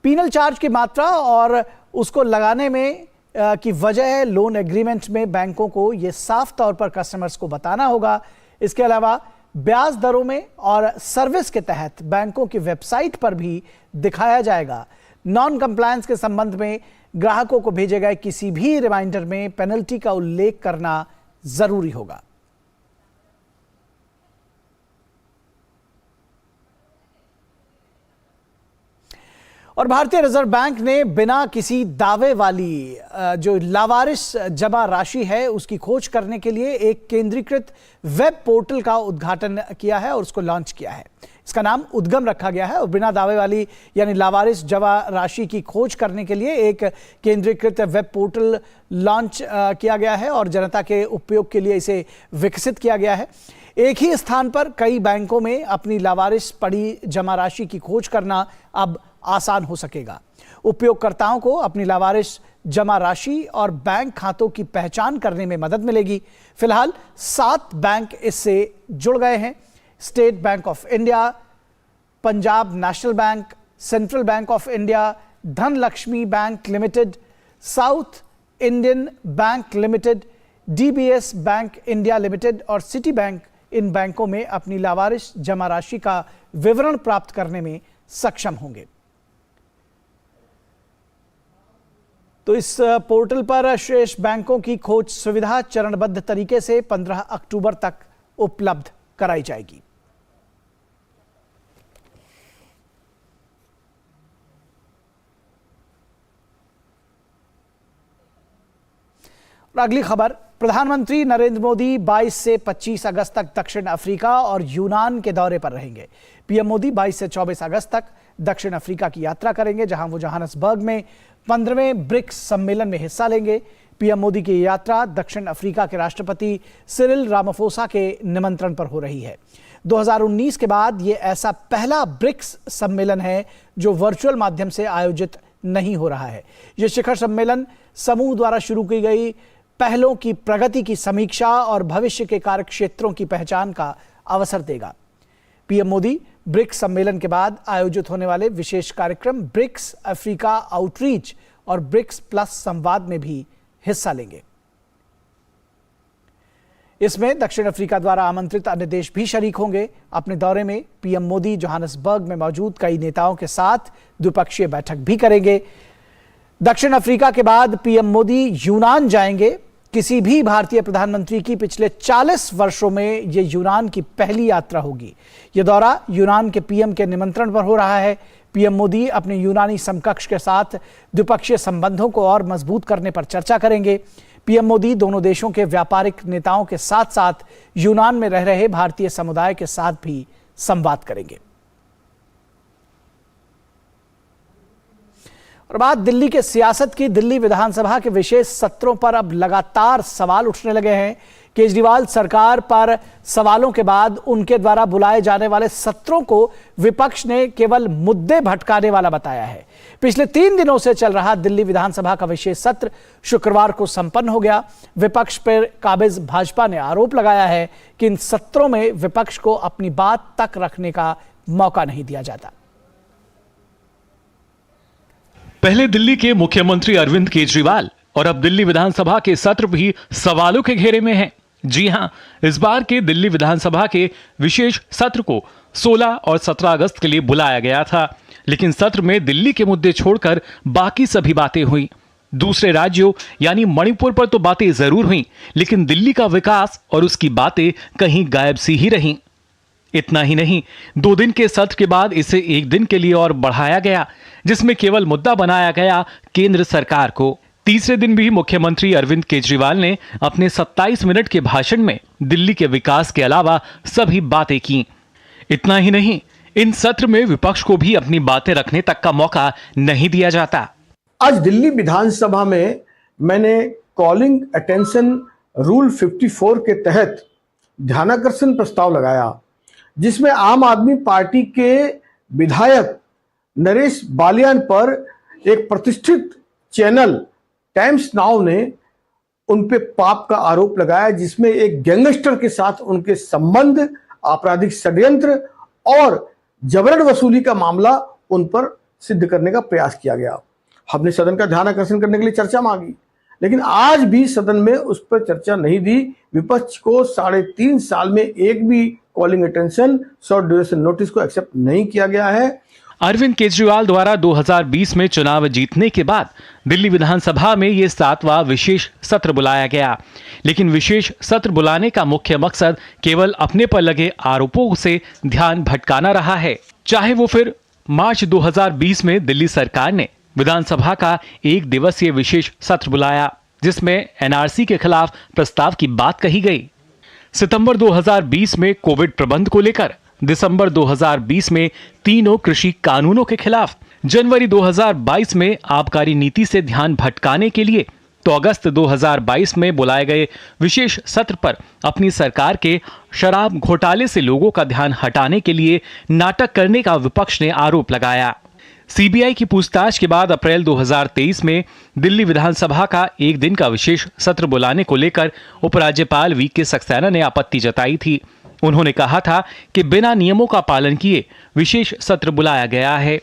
पीनल चार्ज की मात्रा और उसको लगाने में की वजह लोन एग्रीमेंट में बैंकों को यह साफ तौर पर कस्टमर्स को बताना होगा। इसके अलावा ब्याज दरों में और सर्विस के तहत बैंकों की वेबसाइट पर भी दिखाया जाएगा। नॉन कंप्लायंस के संबंध में ग्राहकों को भेजे गए किसी भी रिमाइंडर में पेनल्टी का उल्लेख करना जरूरी होगा। और भारतीय रिजर्व बैंक ने बिना किसी दावे वाली जो लावारिस जमा राशि है उसकी खोज करने के लिए एक केंद्रीकृत वेब पोर्टल का उद्घाटन किया है और उसको लॉन्च किया है। इसका नाम उद्गम रखा गया है और बिना दावे वाली यानी लावारिस जमा राशि की खोज करने के लिए एक केंद्रीकृत वेब पोर्टल लॉन्च किया गया है और जनता के उपयोग के लिए इसे विकसित किया गया है। एक ही स्थान पर कई बैंकों में अपनी लावारिस पड़ी जमा राशि की खोज करना अब आसान हो सकेगा। उपयोगकर्ताओं को अपनी लावारिस जमा राशि और बैंक खातों की पहचान करने में मदद मिलेगी। फिलहाल 7 बैंक इससे जुड़ गए हैं। State bank of India, Punjab national bank, central bank of India, Dhanlaxmi bank limited, south Indian bank limited, DBS bank India limited और सिटी बैंक इन बैंकों में अपनी लावारिस जमा राशि का विवरण प्राप्त करने में सक्षम होंगे। तो इस पोर्टल पर शेष बैंकों की खोज सुविधा चरणबद्ध तरीके से 15 अक्टूबर तक उपलब्ध कराई जाएगी। और अगली खबर, प्रधानमंत्री नरेंद्र मोदी 22 से 25 अगस्त तक दक्षिण अफ्रीका और यूनान के दौरे पर रहेंगे। पीएम मोदी 22 से 24 अगस्त तक दक्षिण अफ्रीका की यात्रा करेंगे, जहां वो जोहान्सबर्ग में 15वें ब्रिक्स सम्मेलन में हिस्सा लेंगे। पीएम मोदी की यात्रा दक्षिण अफ्रीका के राष्ट्रपति सिरिल रामाफोसा के निमंत्रण पर हो रही है। 2019 के बाद ये ऐसा पहला ब्रिक्स सम्मेलन है जो वर्चुअल माध्यम से आयोजित नहीं हो रहा है। ये शिखर सम्मेलन समूह द्वारा शुरू की गई पहलों की प्रगति की समीक्षा और भविष्य के कार्यक्षेत्रों की पहचान का अवसर देगा। पीएम मोदी ब्रिक्स सम्मेलन के बाद आयोजित होने वाले विशेष कार्यक्रम ब्रिक्स अफ्रीका आउटरीच और ब्रिक्स प्लस संवाद में भी हिस्सा लेंगे। इसमें दक्षिण अफ्रीका द्वारा आमंत्रित अन्य देश भी शरीक होंगे। अपने दौरे में पीएम मोदी जोहान्सबर्ग में मौजूद कई नेताओं के साथ द्विपक्षीय बैठक भी करेंगे। दक्षिण अफ्रीका के बाद पीएम मोदी यूनान जाएंगे। किसी भी भारतीय प्रधानमंत्री की पिछले 40 वर्षों में यह यूनान की पहली यात्रा होगी। यह दौरा यूनान के पीएम के निमंत्रण पर हो रहा है। पीएम मोदी अपने यूनानी समकक्ष के साथ द्विपक्षीय संबंधों को और मजबूत करने पर चर्चा करेंगे। पीएम मोदी दोनों देशों के व्यापारिक नेताओं के साथ साथ यूनान में रह रहे भारतीय समुदाय के साथ भी संवाद करेंगे। और बात दिल्ली के सियासत की। दिल्ली विधानसभा के विशेष सत्रों पर अब लगातार सवाल उठने लगे हैं। केजरीवाल सरकार पर सवालों के बाद उनके द्वारा बुलाए जाने वाले सत्रों को विपक्ष ने केवल मुद्दे भटकाने वाला बताया है। पिछले 3 दिनों से चल रहा दिल्ली विधानसभा का विशेष सत्र शुक्रवार को संपन्न हो गया। विपक्ष पर काबिज भाजपा ने आरोप लगाया है कि इन सत्रों में विपक्ष को अपनी बात तक रखने का मौका नहीं दिया जाता। पहले दिल्ली के मुख्यमंत्री अरविंद केजरीवाल और अब दिल्ली विधानसभा के सत्र भी सवालों के घेरे में हैं। जी हां, इस बार के दिल्ली विधानसभा के विशेष सत्र को 16 और 17 अगस्त के लिए बुलाया गया था, लेकिन सत्र में दिल्ली के मुद्दे छोड़कर बाकी सभी बातें हुई। दूसरे राज्यों यानी मणिपुर पर तो बातें जरूर हुई, लेकिन दिल्ली का विकास और उसकी बातें कहीं गायब सी ही रहीं। इतना ही नहीं, 2 दिन के सत्र के बाद इसे 1 दिन के लिए और बढ़ाया गया, जिसमें केवल मुद्दा बनाया गया केंद्र सरकार को। तीसरे दिन भी मुख्यमंत्री अरविंद केजरीवाल ने अपने 27 मिनट के भाषण में दिल्ली के विकास के अलावा सभी बातें की। इतना ही नहीं, इन सत्र में विपक्ष को भी अपनी बातें रखने तक का मौका नहीं दिया जाता। आज दिल्ली विधानसभा में मैंने कॉलिंग अटेंशन रूल 54 के तहत ध्यानाकर्षण प्रस्ताव लगाया, जिसमें आम आदमी पार्टी के विधायक नरेश बालियान पर एक प्रतिष्ठित चैनल टाइम्स नाउ ने उन पे पाप का आरोप लगाया, जिसमें एक गैंगस्टर के साथ उनके संबंध, आपराधिक षड्यंत्र और जबरन वसूली का मामला उन पर सिद्ध करने का प्रयास किया गया। हमने सदन का ध्यान आकर्षण करने के लिए चर्चा मांगी, लेकिन आज भी सदन में उस पर चर्चा नहीं दी। विपक्ष को 3.5 साल में एक भी calling attention short duration notice को एक्सेप्ट नहीं किया गया है। अरविंद केजरीवाल द्वारा 2020 में चुनाव जीतने के बाद दिल्ली विधानसभा में ये 7वां विशेष सत्र बुलाया गया, लेकिन विशेष सत्र बुलाने का मुख्य मकसद केवल अपने पर लगे आरोपों से ध्यान भटकाना रहा है। चाहे वो फिर मार्च 2020 में दिल्ली सरकार ने विधानसभा का 1 दिवसीय विशेष सत्र बुलाया, जिसमें एनआरसी के खिलाफ प्रस्ताव की बात कही गई। सितंबर 2020 में कोविड प्रबंध को लेकर, दिसंबर 2020 में तीनों कृषि कानूनों के खिलाफ, जनवरी 2022 में आबकारी नीति से ध्यान भटकाने के लिए, तो अगस्त 2022 में बुलाए गए विशेष सत्र पर अपनी सरकार के शराब घोटाले से लोगों का ध्यान हटाने के लिए नाटक करने का विपक्ष ने आरोप लगाया। सीबीआई की पूछताछ के बाद अप्रैल 2023 में दिल्ली विधानसभा का 1 दिन का विशेष सत्र बुलाने को लेकर उपराज्यपाल वीके सक्सेना ने आपत्ति जताई थी। उन्होंने कहा था कि बिना नियमों का पालन किए विशेष सत्र बुलाया गया है।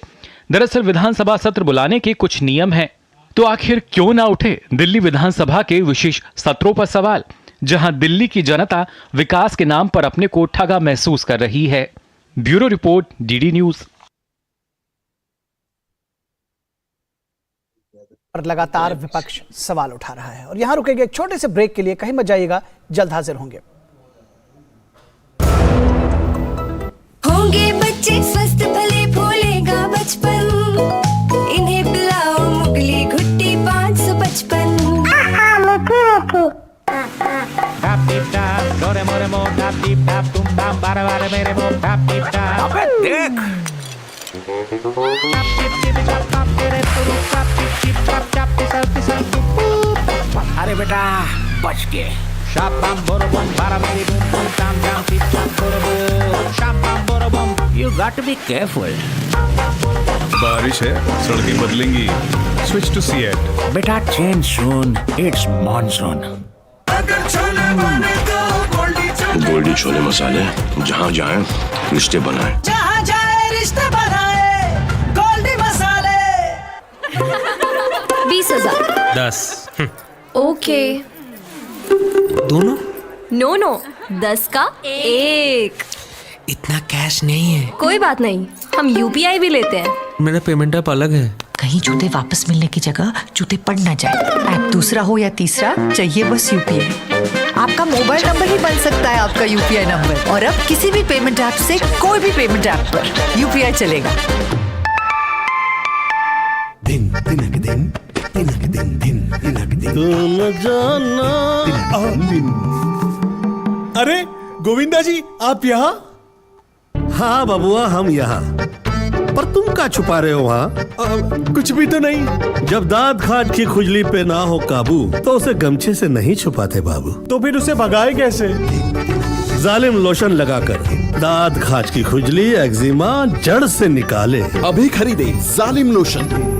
दरअसल विधानसभा सत्र बुलाने के कुछ नियम हैं, तो आखिर क्यों ना उठे दिल्ली विधानसभा के विशेष सत्रों पर सवाल। जहां दिल्ली की जनता विकास के नाम पर अपने को ठगा महसूस कर रही है। Bureau report, DD news. पर लगातार विपक्ष सवाल उठा रहा है और यहां रुकेंगे एक छोटे से ब्रेक के लिए। कहीं मत जाइएगा, जल्द हाजिर होंगे। होंगे बच्चे स्वस्थ भले फूलेगा बचपन, इन्हें पिलाओ मुगली घुट्टी 555। अबे देख, अरे बेटा बच के। You got to be careful. बारिश है, सड़कें बदलेंगी। Switch to CEAT. बेटा change soon, it's monsoon. Goldie छोले मसाले, जहाँ जाए रिश्ते बनाए। जहाँ जाए रिश्ते बनाए, गोल्डी मसाले। 20,000। 10। ओके। दोनों? नो 10 का 1। इतना कैश नहीं है। कोई बात नहीं, हम यूपीआई भी लेते हैं। मेरा पेमेंट ऐप अलग है। कहीं जूते वापस मिलने की जगह जूते पड़ ना जाए। ऐप दूसरा हो या तीसरा, चाहिए बस यूपीआई। आपका मोबाइल नंबर ही बन सकता है आपका यूपीआई नंबर, और अब किसी भी पेमेंट ऐप से कोई भी पेमेंट ऐप पर यूपीआई चलेगा। दिन तिनक दिन तिनक दिन दिन तिनक दिन तुम जाना दिन। अरे गोविंदा जी, आप यहाँ? हाँ बबुआ, हम यहाँ। पर तुम क्या छुपा रहे हो वहाँ? कुछ भी तो नहीं। जब दांत खाज की खुजली पे ना हो काबू तो उसे गमछे से नहीं छुपाते बाबू। तो फिर उसे भगाए कैसे? जालिम लोशन लगाकर दांत खाज की खुजली एक्जिमा जड़ से निकाले। अभी खरीदे जालिम लोशन।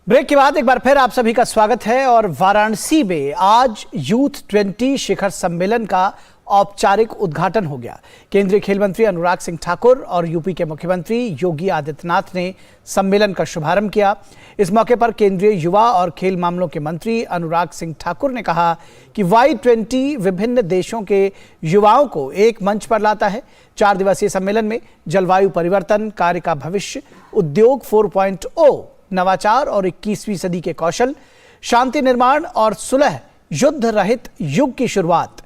ब्रेक के बाद एक बार फिर आप सभी का स्वागत है। और वाराणसी में आज यूथ 20 शिखर सम्मेलन का औपचारिक उद्घाटन हो गया। केंद्रीय खेल मंत्री अनुराग सिंह ठाकुर और यूपी के मुख्यमंत्री योगी आदित्यनाथ ने सम्मेलन का शुभारंभ किया। इस मौके पर केंद्रीय युवा और खेल मामलों के मंत्री अनुराग सिंह ठाकुर ने कहा कि Y20 विभिन्न देशों के युवाओं को एक मंच पर लाता है। 4 दिवसीय सम्मेलन में जलवायु परिवर्तन, कार्य का भविष्य, उद्योग 4.0, नवाचार और 21वीं सदी के कौशल, शांति निर्माण और सुलह, युद्ध रहित युग की शुरुआत,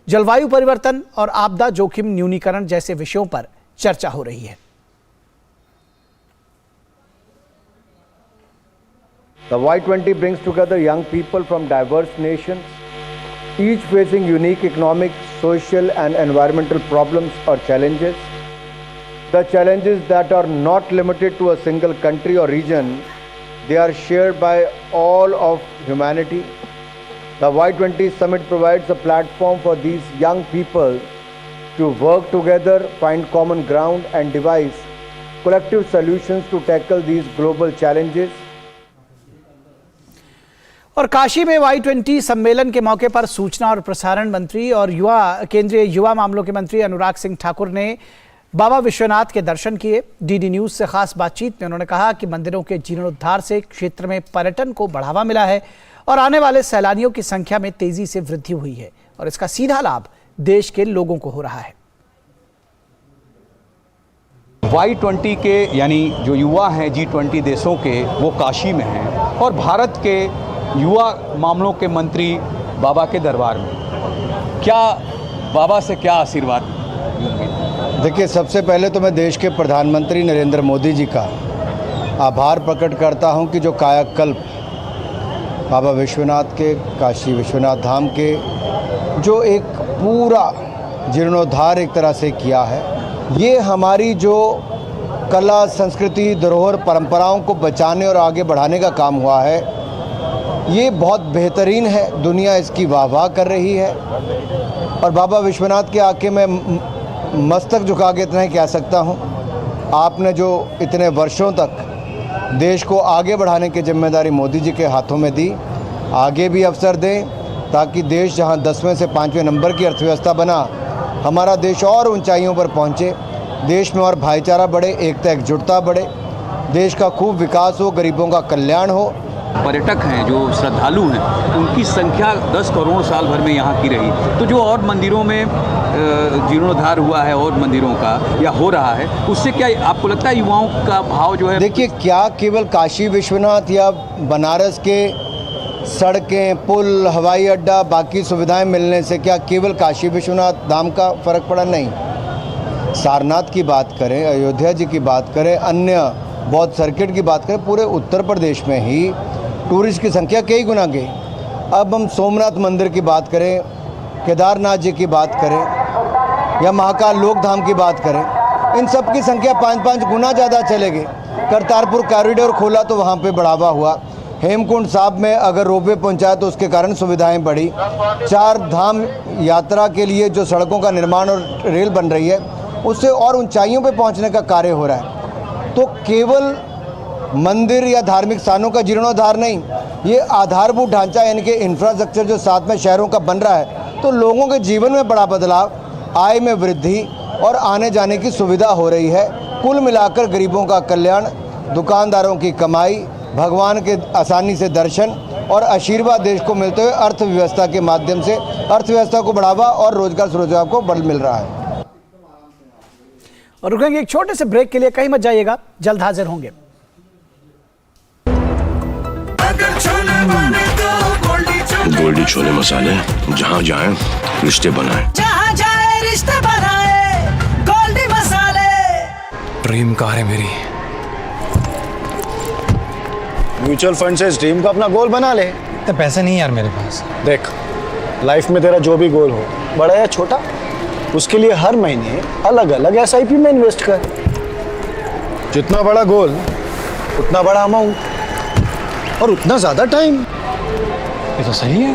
जलवायु परिवर्तन और आपदा जोखिम न्यूनीकरण जैसे विषयों पर चर्चा हो रही है। The Y20 brings together young people from diverse nations, each facing unique economic, social and environmental problems or challenges. The challenges that are not limited to a single country or region, they are shared by all of humanity. The Y20 Summit provides a platform for these young people to work together, find common ground and devise collective solutions to tackle these global challenges. और काशी में Y20 सम्मेलन के मौके पर सूचना और प्रसारण मंत्री और केंद्रीय युवा मामलों के मंत्री अनुराग सिंह ठाकुर ने बाबा विश्वनाथ के दर्शन किए। डीडी न्यूज से खास बातचीत में उन्होंने कहा कि मंदिरों के जीर्णोद्धार से क्षेत्र में पर्यटन को बढ़ावा मिला है और आने वाले सैलानियों की संख्या में तेजी से वृद्धि हुई है और इसका सीधा लाभ देश के लोगों को हो रहा है। Y20 के यानी जो युवा हैं G20 देशों के, वो काशी में हैं और भारत के युवा मामलों के मंत्री बाबा के दरबार में। क्या बाबा से क्या आशीर्वाद? देखिए, सबसे पहले तो मैं देश के प्रधानमंत्री नरेंद्र मोदी जी का आभार प्रकट करता हूं कि जो कायाकल्प बाबा विश्वनाथ के, काशी विश्वनाथ धाम के, जो एक पूरा जीर्णोद्धार एक तरह से किया है, ये हमारी जो कला, संस्कृति, धरोहर, परंपराओं को बचाने और आगे बढ़ाने का काम हुआ है, ये बहुत बेहतरीन है। दुनिया इसकी वाह कर रही है और बाबा विश्वनाथ के आके मैं मस्तक झुका के इतना ही कह सकता हूँ, आपने जो इतने वर्षों तक देश को आगे बढ़ाने की जिम्मेदारी मोदी जी के हाथों में दी, आगे भी अवसर दें ताकि देश जहाँ 10वें से 5वें नंबर की अर्थव्यवस्था बना, हमारा देश और ऊंचाइयों पर पहुँचे, देश में और भाईचारा बढ़े, एकता एकजुटता बढ़े, देश का खूब विकास हो, गरीबों का कल्याण हो, पर्यटक हैं, जो श्रद्धालु हैं, उनकी संख्या 10 करोड़ साल भर में यहाँ की रही। तो जो और मंदिरों में जीर्णोद्धार हुआ है और मंदिरों का या हो रहा है, उससे क्या आपको लगता है युवाओं का भाव जो है? देखिए, क्या केवल काशी विश्वनाथ या बनारस के सड़कें, पुल, हवाई अड्डा, बाकी सुविधाएं मिलने से क्या केवल काशी विश्वनाथ धाम का फर्क पड़ा? नहीं। सारनाथ की बात करें, अयोध्या जी की बात करें, अन्य बौद्ध सर्किट की बात करें, पूरे उत्तर प्रदेश में ही टूरिस्ट की संख्या कई गुना गई। अब हम सोमनाथ मंदिर की बात करें, केदारनाथ जी की बात करें या महाकाल लोक धाम की बात करें, इन सब की संख्या 5-5 गुना ज़्यादा चलेगी। करतारपुर कॉरिडोर खोला तो वहाँ पे बढ़ावा हुआ। हेमकुंड साहब में अगर रोपवे पहुँचाया तो उसके कारण सुविधाएं बढ़ी। 4 धाम यात्रा के लिए जो सड़कों का निर्माण और रेल बन रही है, उससे और ऊंचाइयों पे पहुँचने का कार्य हो रहा है। तो केवल मंदिर या धार्मिक स्थानों का जीर्णोद्धार नहीं, ये आधारभूत ढांचा यानी कि इंफ्रास्ट्रक्चर जो साथ में शहरों का बन रहा है, तो लोगों के जीवन में बड़ा बदलाव, आय में वृद्धि और आने जाने की सुविधा हो रही है। कुल मिलाकर गरीबों का कल्याण, दुकानदारों की कमाई, भगवान के आसानी से दर्शन और आशीर्वाद देश को मिलते हुए अर्थव्यवस्था के माध्यम से अर्थव्यवस्था को बढ़ावा और रोजगार को बल मिल रहा है। और रुकेंगे एक छोटे से ब्रेक के लिए, कहीं मत जाइएगा, जल्द हाजिर होंगे। गोल्डी छोले मसाले, जहाँ जाएं रिश्ते बनाएं। जहाँ जाए रिश्ते बनाए, गोल्डी मसाले। ड्रीम कार है मेरी। म्यूचुअल फंड से इस ड्रीम को अपना गोल बना ले। इतने पैसे नहीं यार मेरे पास। देख, लाइफ में तेरा जो भी गोल हो, बड़ा या छोटा, उसके लिए हर महीने अलग अलग SIP में इन्वेस्ट कर। जितना बड़ा गोल उतना बड़ा अमाउंट और उतना ज्यादा टाइम। ये तो सही है।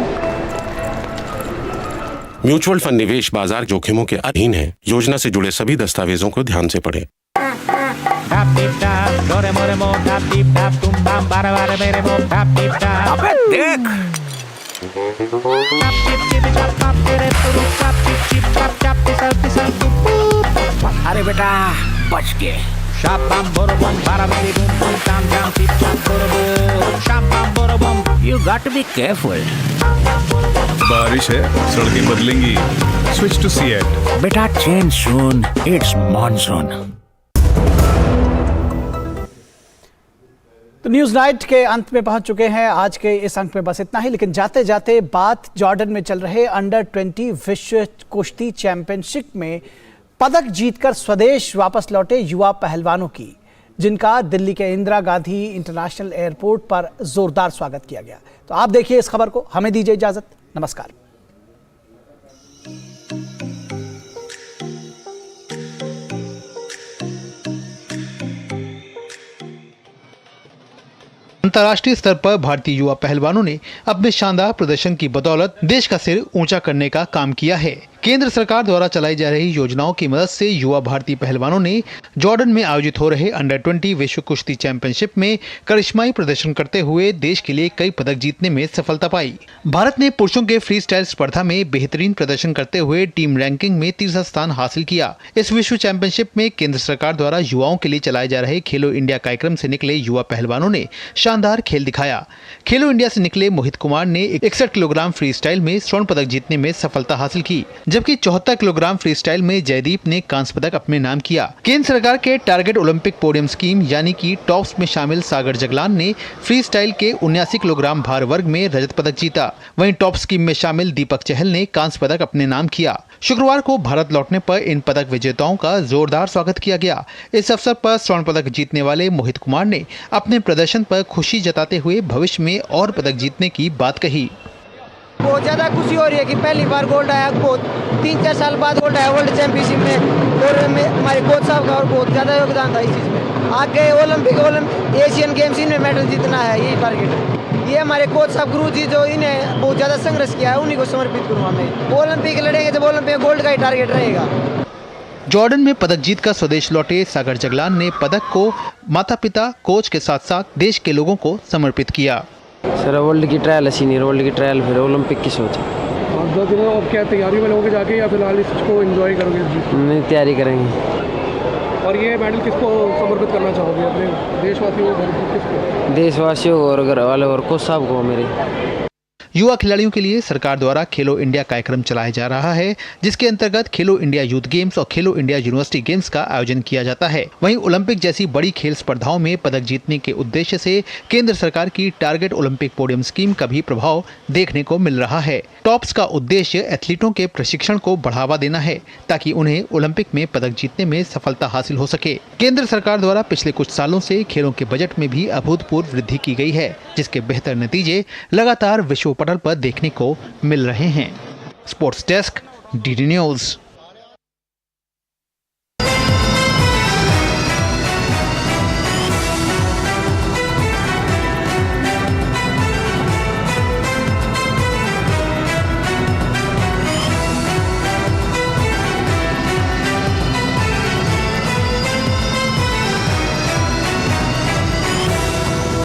म्यूचुअल फंड निवेश बाजार जोखिमों के अधीन है। योजना से जुड़े सभी दस्तावेजों को ध्यान से पढ़ें। अबे देख, अरे बेटा बच के। You got to be careful. बारिश है, सड़कें बदलेंगी। Switch to Seat. बेटा change soon. It's monsoon. तो न्यूज नाइट के अंत में पहुंच चुके हैं। आज के इस अंक में बस इतना ही, लेकिन जाते जाते बात जॉर्डन में चल रहे अंडर-20 विश्व कुश्ती चैंपियनशिप में पदक जीतकर स्वदेश वापस लौटे युवा पहलवानों की, जिनका दिल्ली के इंदिरा गांधी इंटरनेशनल एयरपोर्ट पर जोरदार स्वागत किया गया। तो आप देखिए इस खबर को, हमें दीजिए इजाजत। नमस्कार। अंतर्राष्ट्रीय स्तर पर भारतीय युवा पहलवानों ने अपने शानदार प्रदर्शन की बदौलत देश का सिर ऊंचा करने का काम किया है। केंद्र सरकार द्वारा चलाई जा रही योजनाओं की मदद से युवा भारतीय पहलवानों ने जॉर्डन में आयोजित हो रहे अंडर-20 विश्व कुश्ती चैंपियनशिप में करिश्माई प्रदर्शन करते हुए देश के लिए कई पदक जीतने में सफलता पाई। भारत ने पुरुषों के फ्री स्टाइल स्पर्धा में बेहतरीन प्रदर्शन करते हुए टीम रैंकिंग में तीसरा स्थान हासिल किया। इस विश्व चैंपियनशिप में केंद्र सरकार द्वारा युवाओं के लिए चलाए जा रहे खेलो इंडिया कार्यक्रम से निकले युवा पहलवानों ने शानदार खेल दिखाया। खेलो इंडिया से निकले मोहित कुमार ने 61 किलोग्राम फ्री स्टाइल में स्वर्ण पदक जीतने में सफलता हासिल की, जबकि 74 किलोग्राम फ्री स्टाइल में जयदीप ने कांस्य पदक अपने नाम किया। केंद्र सरकार के टारगेट ओलंपिक पोडियम स्कीम यानी कि टॉप्स में शामिल सागर जगलान ने फ्री स्टाइल के 79 किलोग्राम भार वर्ग में रजत पदक जीता। वहीं टॉप स्कीम में शामिल दीपक चहल ने कांस्य पदक अपने नाम किया। शुक्रवार को भारत लौटने पर इन पदक विजेताओं का जोरदार स्वागत किया गया। इस अवसर पर स्वर्ण पदक जीतने वाले मोहित कुमार ने अपने प्रदर्शन पर खुशी जताते हुए भविष्य में और पदक जीतने की बात कही। बहुत ज़्यादा खुशी हो रही है कि पहली बार गोल्ड आया, बहुत 3-4 साल बाद गोल्ड आया वर्ल्ड चैंपियनशिप में, और हमारे कोच साहब का और बहुत ज़्यादा योगदान था इस चीज़ में। आगे ओलंपिक एशियन गेम्स इनमें मेडल जीतना है, यही टारगेट है। ये हमारे कोच साहब गुरु जी जो इन्हें बहुत ज़्यादा संघर्ष किया है, उन्हीं को समर्पित करूँगा मैं। ओलंपिक लड़ेंगे जब ओलंपिक गोल्ड का ही टारगेट रहेगा। जॉर्डन में पदक जीतकर स्वदेश लौटे सागर जगलान ने पदक को माता पिता, कोच के साथ साथ देश के लोगों को समर्पित किया। सर वर्ल्ड की ट्रायल है, सीनियर वर्ल्ड की ट्रायल, फिर ओलंपिक की सोच है। 2 दिनों अब क्या तैयारी में लोगे जाके या फिलहाल इसको एंजॉय करोगे? नहीं, तैयारी करेंगे। और ये मेडल किसको समर्पित करना चाहोगे, अपने देशवासियों को, किसको? देशवासियों को और घर वाले और कोच साहब को मेरे। युवा खिलाड़ियों के लिए सरकार द्वारा खेलो इंडिया कार्यक्रम चलाया जा रहा है, जिसके अंतर्गत खेलो इंडिया यूथ गेम्स और खेलो इंडिया यूनिवर्सिटी गेम्स का आयोजन किया जाता है। वहीं ओलंपिक जैसी बड़ी खेल स्पर्धाओं में पदक जीतने के उद्देश्य से केंद्र सरकार की टारगेट ओलंपिक पोडियम स्कीम का भी प्रभाव देखने को मिल रहा है। टॉप्स का उद्देश्य एथलीटों के प्रशिक्षण को बढ़ावा देना है, ताकि उन्हें ओलंपिक में पदक जीतने में सफलता हासिल हो सके। केंद्र सरकार द्वारा पिछले कुछ सालों से खेलों के बजट में भी अभूतपूर्व वृद्धि की गई है, जिसके बेहतर नतीजे लगातार विश्व पटल पर देखने को मिल रहे हैं। Sports desk, DD news.